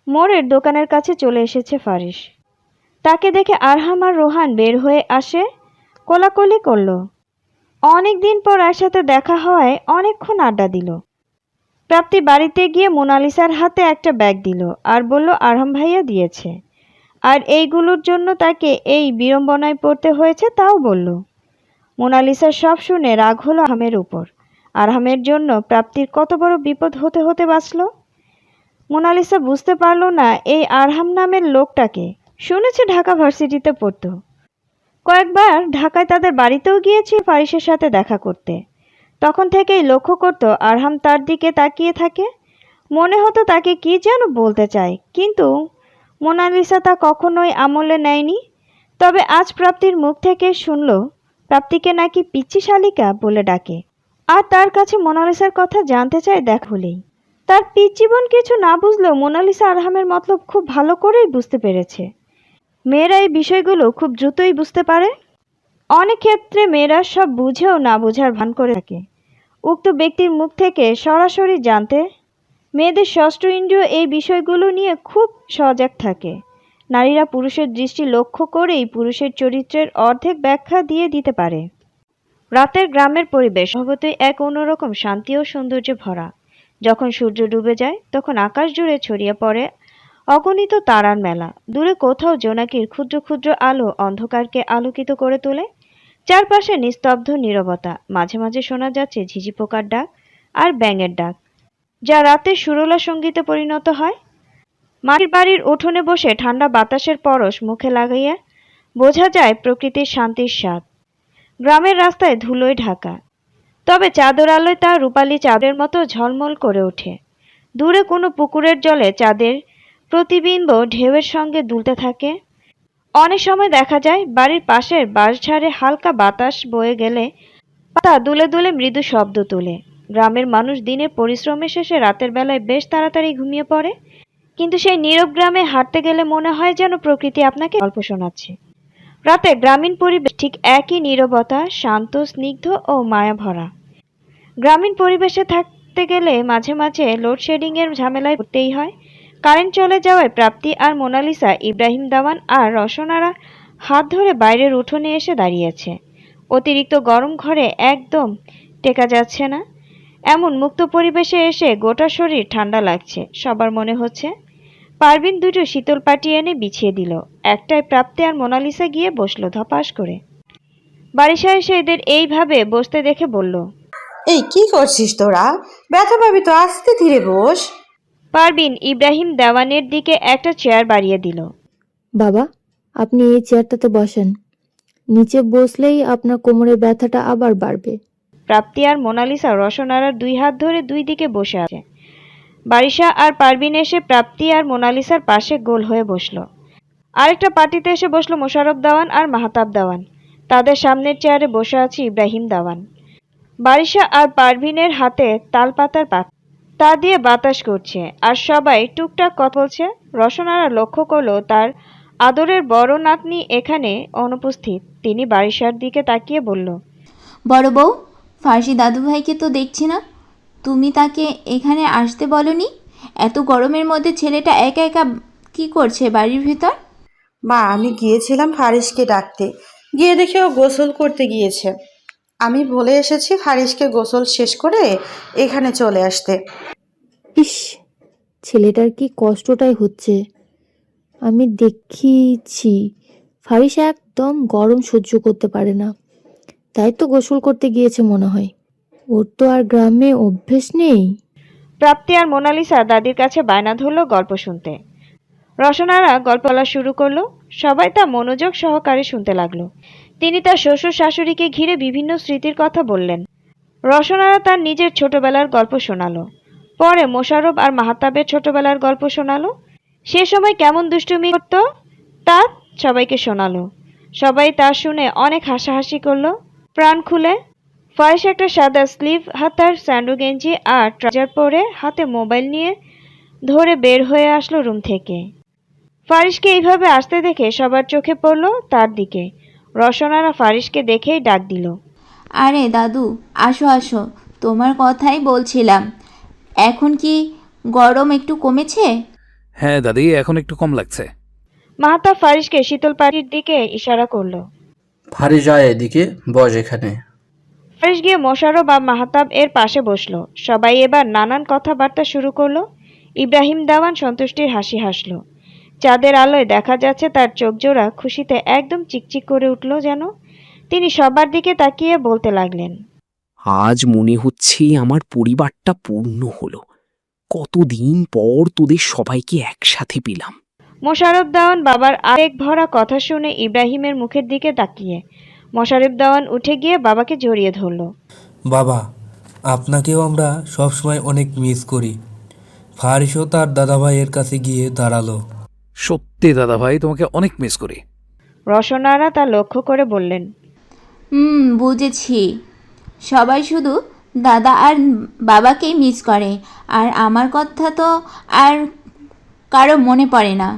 মোড়ের দোকানের কাছে চলে এসেছে ফারিস। তাকে দেখে আরহাম আর রোহান বের হয়ে আসে, কোলাকুলি করলো। অনেক দিন পর একসাথে দেখা হওয়ায় অনেকক্ষণ আড্ডা দিল। প্রাপ্তি বাড়িতে গিয়ে মোনালিসার হাতে একটা ব্যাগ দিল আর বলল আরহাম ভাইয়া দিয়েছে, আর এইগুলোর জন্য তাকে এই বিড়ম্বনায় পড়তে হয়েছে তাও বলল। মোনালিসার সব শুনে রাগ হলো আরহামের উপর। আরহামের জন্য প্রাপ্তির কত বড় বিপদ হতে হতে বাঁচল। মোনালিসা বুঝতে পারল না এই আরহাম নামের লোকটাকে। শুনেছে ঢাকা ভার্সিটিতে পড়তো, কয়েকবার ঢাকায় তাদের বাড়িতেও গিয়েছিল ফারিসের সাথে দেখা করতে। তখন থেকেই লক্ষ্য করত আরহাম তার দিকে তাকিয়ে থাকে। মনে হতো তাকে কি যেন বলতে চায়, কিন্তু মোনালিসা তা কখনোই আমলে নেয়নি। তবে আজ প্রাপ্তির মুখ থেকে শুনল প্রাপ্তিকে নাকি পিচ্চি শালিকা বলে ডাকে, আর তার কাছে মোনালিসার কথা জানতে চায় দেখা হলেই। তার পিচ্চি বোন কিছু না বুঝলেও মোনালিসা আরহামের মতলব খুব ভালো করেই বুঝতে পেরেছে। মেয়েরা এই বিষয়গুলো খুব দ্রুতই বুঝতে পারে। অনেক ক্ষেত্রে মেয়েরা সব বুঝেও না বোঝার ভান করে থাকে। উক্ত ব্যক্তির মুখ থেকে সরাসরি জানতে মেয়েদের ষষ্ঠ ইন্দ্রিয় এই বিষয়গুলো নিয়ে খুব সজাগ থাকে। নারীরা পুরুষের দৃষ্টি লক্ষ্য করেই পুরুষের চরিত্রের অর্ধেক ব্যাখ্যা দিয়ে দিতে পারে। রাতের গ্রামের পরিবেশ স্বভাবতই এক অন্যরকম শান্তি ও সৌন্দর্যে ভরা। যখন সূর্য ডুবে যায় তখন আকাশ জুড়ে ছড়িয়ে পড়ে অগণিত তারার মেলা। দূরে কোথাও জোনাকির ক্ষুদ্র ক্ষুদ্র আলো অন্ধকারকে আলোকিত করে তোলে। চারপাশে নিস্তব্ধ নীরবতা, মাঝে মাঝে শোনা যাচ্ছে ঝিঝি পোকার ডাক আর ব্যাঙের ডাক, যা রাতে সুরলা সঙ্গীতে পরিণত হয়। মাটির বাড়ির উঠোনে বসে ঠান্ডা বাতাসের পরশ মুখে লাগাইয়া বোঝা যায় প্রকৃতির শান্তির স্বাদ। গ্রামের রাস্তায় ধুলোয় ঢাকা, তবে চাঁদের আলোয় তা রূপালী চাঁদের মতো ঝলমল করে ওঠে। দূরে কোনো পুকুরের জলে চাঁদের প্রতিবিম্ব ঢেউয়ের সঙ্গে দুলতে থাকে। অনেক সময় দেখা যায় বাড়ির পাশের বাঁশঝাড়ে হালকা বাতাস বয়ে গেলে পাতা দুলে দুলে মৃদু শব্দ তোলে। গ্রামের মানুষ দিনের পরিশ্রমের শেষে রাতের বেলায় বেশ তাড়াতাড়ি ঘুমিয়ে পড়ে, কিন্তু সেই নীরব গ্রামে হাঁটতে গেলে মনে হয় যেন প্রকৃতি আপনাকে গল্প শোনাচ্ছে। রাতে গ্রামীণ পরিবেশ ঠিক একই নীরবতা, শান্ত, স্নিগ্ধ ও মায়া ভরা। গ্রামীণ পরিবেশে থাকতে গেলে মাঝে মাঝে লোডশেডিংয়ের ঝামেলায় পড়তেই হয়। কারেন্ট চলে যাওয়ায় প্রাপ্তি আর মোনালিসা, ইব্রাহিম দাওয়ান আর রসনারা হাত ধরে বাইরের উঠোনে এসে দাঁড়িয়েছে। অতিরিক্ত গরম ঘরে একদম টেকা যাচ্ছে না। এমন মুক্ত পরিবেশে এসে গোটা শরীর ঠান্ডা লাগছে। সবার মনে হচ্ছে পারভিন দুটো শীতল পাটি এনে বিছিয়ে দিল। একটাই প্রাপ্তি আর মোনালিসা গিয়ে বসলো ধপাস করে। বারিশা এসে এদের এইভাবে বসতে দেখে বলল, এই কি করছিস তোরা? ব্যথা পাবি তো, আস্তে ধীরে বস। পারভিন ইব্রাহিম দেওয়ানের দিকে একটা চেয়ার বাড়িয়ে দিল। বাবা, আপনি এই চেয়ারটাতে বসেন। নিচে বসলেই আপনার কোমরের ব্যথাটা আবার বাড়বে। প্রাপ্তি আর মোনালিসা রসনারার 2 হাত ধরে 2 দিকে বসে আছে। বারিশা আর পারভিন এসে প্রাপ্তি আর মোনালিসার পাশে গোল হয়ে বসলো। আরেকটা পার্টিতে এসে বসলো মোশাররফ দেওয়ান আর মাহতাব দেওয়ান। তাদের সামনের চেয়ারে বসে আছে ইব্রাহিম দেওয়ান। বারিশা আর পারভিনের হাতে তালপাতার পাতা, তা দিয়ে বাতাস করছে আর সবাই টুকটাক কথা বলছে। রসনারা লক্ষ্য করলো তার আদরের বড় নাতনি এখানে অনুপস্থিত। তিনি বারিশার দিকে তাকিয়ে বলল, বড় বউ, ফার্সি দাদুভাইকে তো দেখছি না, তুমি তাকে এখানে আসতে বলনি? এত গরমের মধ্যে ছেলেটা একা একা কি করছে বাড়ির ভিতর? মা, আমি গিয়েছিলাম ফারিসকে ডাকতে, গিয়ে দেখে ও গোসল করতে গিয়েছে। আমি বলে এসেছি ফারিসকে গোসল শেষ করে এখানে চলে আসতে। ইস, ছেলেটার কি কষ্টটাই হচ্ছে। আমি দেখিছি ফারিস একদম গরম সহ্য করতে পারে না, তাই তো গোসল করতে গিয়েছে মনে হয়। ওর তো আর গ্রামে অভ্যেস নেই। প্রাপ্তি আর মোনালিসা দাদির কাছে বায়না ধরল গল্প শুনতে। রসনারা গল্প বলা শুরু করলো। সবাই তা মনোযোগ সহকারে শুনতে লাগলো। তিনি তার শ্বশুর শাশুড়িকে ঘিরে বিভিন্ন স্মৃতির কথা বললেন। রসনারা তার নিজের ছোটবেলার গল্প শোনালো। পরে মোশাররফ আর মাহতাবের ছোটবেলার গল্প শোনালো। সে সময় কেমন দুষ্টুমি করত তা সবাইকে শোনালো। সবাই তা শুনে অনেক হাসাহাসি করলো প্রাণ খুলে। ফারিস একটা সাদা স্লিভ হাতার স্যান্ডো গেঞ্জি আর ট্রাউজার পরে হাতে মোবাইল নিয়ে ধরে বের হয়ে আসলো রুম থেকে। ফারিসকে এইভাবে আসতে দেখে সবার চোখে পড়লো তার দিকে। রসনারা ফারিসকে দেখেই ডাক দিল, আরে দাদু, আসো আসো, তোমার কথাই বলছিলাম। এখন কি গরম একটু কমেছে? হ্যাঁ দাদি, এখন একটু কম লাগছে। মাহতাব ফারিসকে শীতল পাটির দিকে ইশারা করলো। ফারি যায় এদিকে, বস এখানে। ফারিস গিয়ে মোশাররফ বা মাহতাব এর পাশে বসলো। সবাই এবার নানান কথাবার্তা শুরু করলো। ইব্রাহিম দেওয়ান সন্তুষ্টির হাসি হাসলো। চাঁদের আলোয় দেখা যাচ্ছে তার চোখ জোড়া খুশিতে একদম চিকচিক করে উঠল যেন। তিনি সবার দিকে তাকিয়ে বলতে লাগলেন, আজ মনে হচ্ছে আমার পরিবারটা পূর্ণ হলো। কতদিন পর তোদের সবাইকে একসাথে পেলাম। মোশাররফ দেওয়ান বাবার আবেগ ভরা কথা শুনে ইব্রাহিমের মুখের দিকে তাকিয়ে মোশাররফ দেওয়ান উঠে গিয়ে বাবাকে জড়িয়ে ধরল। বাবা, আপনাকেও আমরা সবসময় অনেক মিস করি। ফারিসও তার দাদাভাইয়ের কাছে গিয়ে দাঁড়ালো। সত্যি দাদা ভাই, তোমাকে অনেক মিস করি। রসনারা তা লক্ষ্য করে বললেন, বুঝেছি। সবাই শুধু দাদা আর বাবাকেই মিস করে, আর আমার কথা তো আর কারো মনে পড়ে না।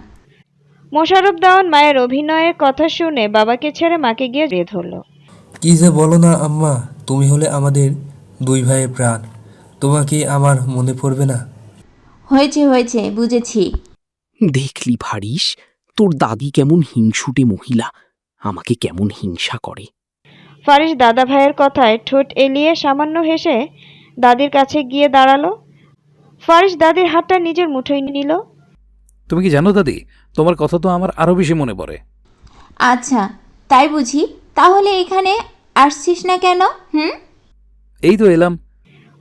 মোশাররফ দেওয়ান মায়ের অভিনয়ের কথা শুনে বাবাকে ছেড়ে মাকে গিয়ে জড়িয়ে ধরল। কি যে বলো না আম্মা, তুমি হলে আমাদের 2 ভাইয়ের প্রাণ। তোমাকে আমার মনে পড়বে না? হয়েছে হয়েছে, বুঝেছি। দেখলি ফারিস, তোর দাদি কেমন হিংসুটে মহিলা, আমাকে কেমন হিংসা করে। ফারিস দাদা ভাইয়ের কথায় ঠোঁট এলিয়ে সামান্য হেসে দাদির কাছে গিয়ে দাঁড়ালো। ফারিস দাদির হাতটা নিজের মুঠোয় নিল। তুমি কি জানো দাদি, তোমার কথা তো আমার আরো বেশি মনে পড়ে। আচ্ছা, তাই বুঝি? তাহলে এখানে আসছিস না কেন? এই তো এলাম।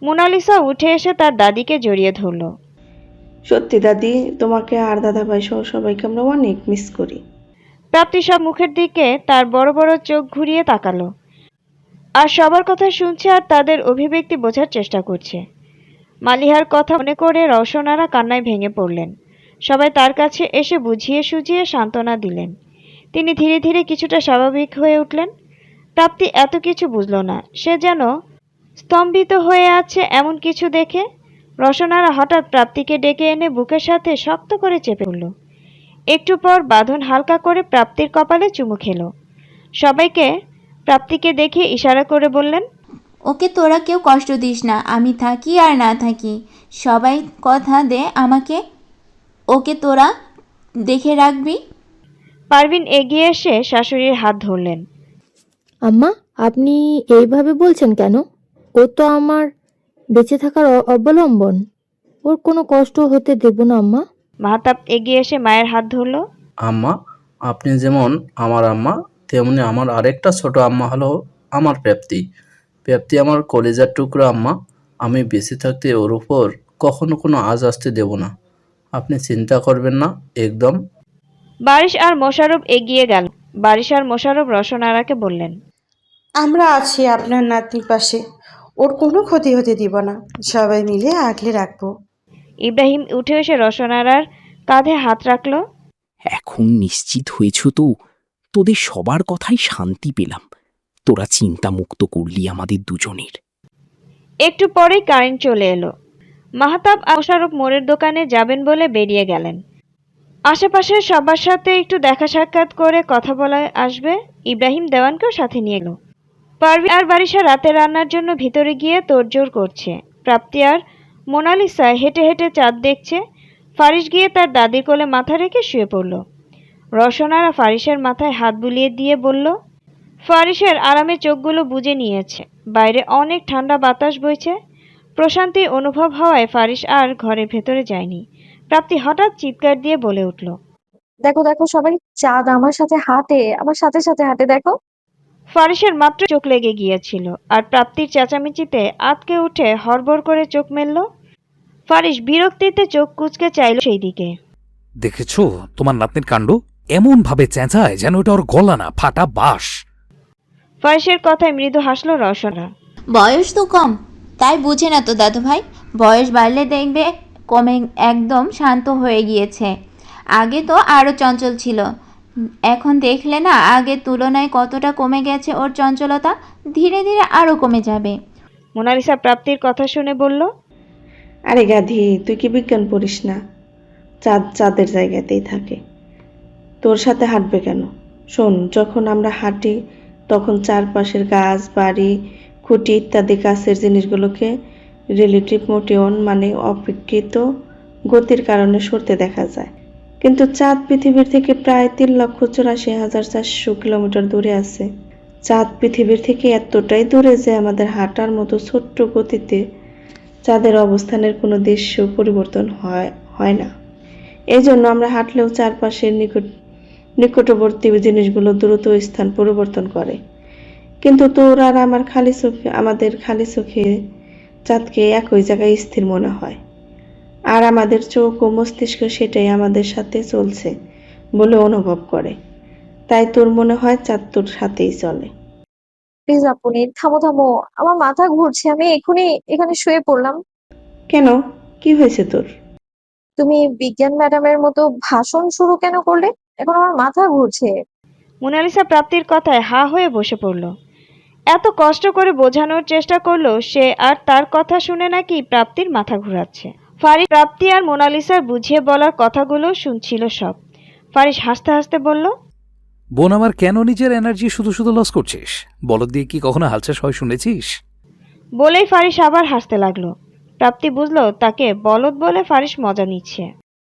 মোনালিসা উঠে এসে তার দাদিকে জড়িয়ে ধরল। সত্যি দাদি, তোমাকে আর দাদাভাই সহ সবাইকে আমরা অনেক মিস করি। প্রাপ্তি সব মুখের দিকে তার বড় বড় চোখ ঘুরিয়ে তাকালো আর সবার কথা শুনছে আর তাদের অভিব্যক্তি বোঝার চেষ্টা করছে। মালিহার কথা মনে করে রওশনারা কান্নায় ভেঙে পড়লেন। সবাই তার কাছে এসে বুঝিয়ে সুঝিয়ে সান্ত্বনা দিলেন। তিনি ধীরে ধীরে কিছুটা স্বাভাবিক হয়ে উঠলেন। প্রাপ্তি এত কিছু বুঝল না, সে যেন স্তম্ভিত হয়ে আছে এমন কিছু দেখে। রওশনারা হঠাৎ প্রাপ্তিকে ডেকে এনে বুকের সাথে শক্ত করে চেপে ধরল। একটু পর বাঁধন হালকা করে প্রাপ্তির কপালে চুমু খেল। সবাইকে প্রাপ্তিকে দেখে ইশারা করে বললেন, ওকে তোরা কেউ কষ্ট দিস না, আমি থাকি আর না থাকি, সবাই কথা দে আমাকে, ওকে তোরা দেখে রাখবি। পারভিন এগিয়ে এসে শাশুড়ির হাত ধরলেন। আম্মা, আপনি এইভাবে বলছেন কেন? ও তো আমার বেঁচে থাকার অবলম্বন। ওর কোনো কষ্ট হতে দেব না আম্মা। মাহতাব এগিয়ে এসে মায়ের হাত ধরল। আম্মা, আপনি যেমন আমার আম্মা, তেমনি আমার আরেকটা ছোট আম্মা হলো আমার প্রাপ্তি। প্রাপ্তি আমার কলিজার টুকরো আম্মা। আমি বেঁচে থাকতে ওর উপর কখনো কোনো আজ আসতে দেব না। আপনি চিন্তা করবেন না একদম। বারিশ আর মোশাররফ এগিয়ে গেল। বারিশ আর মোশাররফ রসনারাকে বললেন, আমরা আছি আপনার নাতনির পাশে, ওর কোনো ক্ষতি হতে দিব না, সবাই মিলে আগলে রাখবো। ইব্রাহিম উঠে এসে রসনারার কাঁধে হাত রাখল। এখন নিশ্চিত হয়েছ তো? তোদের সবার কথাই শান্তি পেলাম। তোরা চিন্তামুক্ত করলি আমাদের দুজনের। একটু পরেই কারেন্ট চলে এলো। মাহতাব আর মোশাররফ মোড়ের দোকানে যাবেন বলে বেরিয়ে গেলেন। আশেপাশের সবার সাথে একটু দেখা সাক্ষাৎ করে কথা বলা আসবে। ইব্রাহিম দেওয়ানকেও সাথে নিয়ে এলো। পারভীন আর বারিশা রাতে রান্নার জন্য ভিতরে গিয়ে তোড়জোড় করছে। প্রাপ্তি আর মোনালিসা হেঁটে হেঁটে চাঁদ দেখছে। ফারিস গিয়ে তার দাদির কোলে মাথা রেখে শুয়ে পড়ল। রসনারা ফারিসের মাথায় হাত বুলিয়ে দিয়ে বলল। ফারিসের আরামে চোখগুলো বুজে নিয়েছে। বাইরে অনেক ঠান্ডা বাতাস বইছে। প্রশান্তি অনুভব হওয়ায় ফারিস আর ঘরের ভেতরে যায়নি। প্রাপ্তি হঠাৎ চিৎকার দিয়ে বলে উঠল, দেখো দেখো সবাই, চাঁদ আমার সাথে হাঁটে, আমার সাথে সাথে হাঁটে, দেখো। ফারিসের মাত্র চোখ লেগে গিয়েছিল আর প্রাপ্তির চেঁচামেচিতে আঁতকে উঠে হড়বড় করে চোখ মেলল। ফারিস বিরক্তিতে চোখ কুঁচকে চাইল সেই দিকে। দেখেছো তোমার নাতনির কাণ্ড? এমন ভাবে চেঁচায় যেন এটা ওর গলা না, ফাটা বাঁশ। ফারিসের কথায় মৃদু হাসল রসনা। বয়স তো কম, তাই বুঝে না তো দাদু ভাই। বয়স বাড়লে দেখবে কমে একদম শান্ত হয়ে গিয়েছে। আগে তো আরও চঞ্চল ছিল, এখন দেখলে না আগের তুলনায় কতটা কমে গেছে ওর চঞ্চলতা। ধীরে ধীরে আরও কমে যাবে। মোনালিসা প্রাপ্তির কথা শুনে বলল, আরে গাধি, তুই কি বিজ্ঞান পড়িস না? চাঁদ চাঁদের জায়গাতেই থাকে, তোর সাথে হাঁটবে কেন? শোন, যখন আমরা হাঁটি তখন চারপাশের গাছ, বাড়ি, খুঁটি ইত্যাদি কাছের জিনিসগুলোকে রিলেটিভ মোশন মানে অপেক্ষিত গতির কারণে সরতে দেখা যায়। কিন্তু চাঁদ পৃথিবীর থেকে প্রায় 3,84,400 কিলোমিটার দূরে আছে। চাঁদ পৃথিবীর থেকে এতটাই দূরে যে আমাদের হাঁটার মতো ছোট্ট গতিতে চাঁদের অবস্থানের কোনো দৃশ্য পরিবর্তন হয় না। এই জন্য আমরা হাঁটলেও চারপাশের নিকটবর্তী জিনিসগুলো দ্রুত স্থান পরিবর্তন করে। কিন্তু তোর আর আমাদের খালি চোখে চাঁদকে একই জায়গায় স্থির মনে হয়, আর আমাদের চোখ ও মস্তিষ্ক সেটাই আমাদের সাথে চলছে বলে অনুভব করে। তাই তোর মনে হয় চাঁদ তোর সাথেই চলে। প্লিজ আপনি থামো থামো, আমার মাথা ঘুরছে, আমি এখনই এখানে শুয়ে পড়লাম। কেন, কি হয়েছে তোর? তুমি বিজ্ঞান ম্যাডামের মতো ভাষণ শুরু কেন করলে? এখন আমার মাথা ঘুরছে। মোনালিসা প্রাপ্তির কথায় হা হয়ে বসে পড়ল। এত কষ্ট করে বোঝানোর চেষ্টা করলো সে, আর তার কথা শুনে নাকি প্রাপ্তির মাথা ঘুরাচ্ছে। ফারিস প্রাপ্তি আর মোনালিসার বুঝিয়ে বলার কথাগুলো শুনছিল সব। ফারিস হাসতে হাসতে বলল, বোন আমার, কেন নিজের এনার্জি শুধু শুধু লস করছিস? বলদ দিয়ে কি কখনো হালচাল হয় শুনেছিস? বলেই ফারিস আবার হাসতে লাগলো। প্রাপ্তি বুঝলো তাকে বলদ বলে ফারিস মজা নিচ্ছে।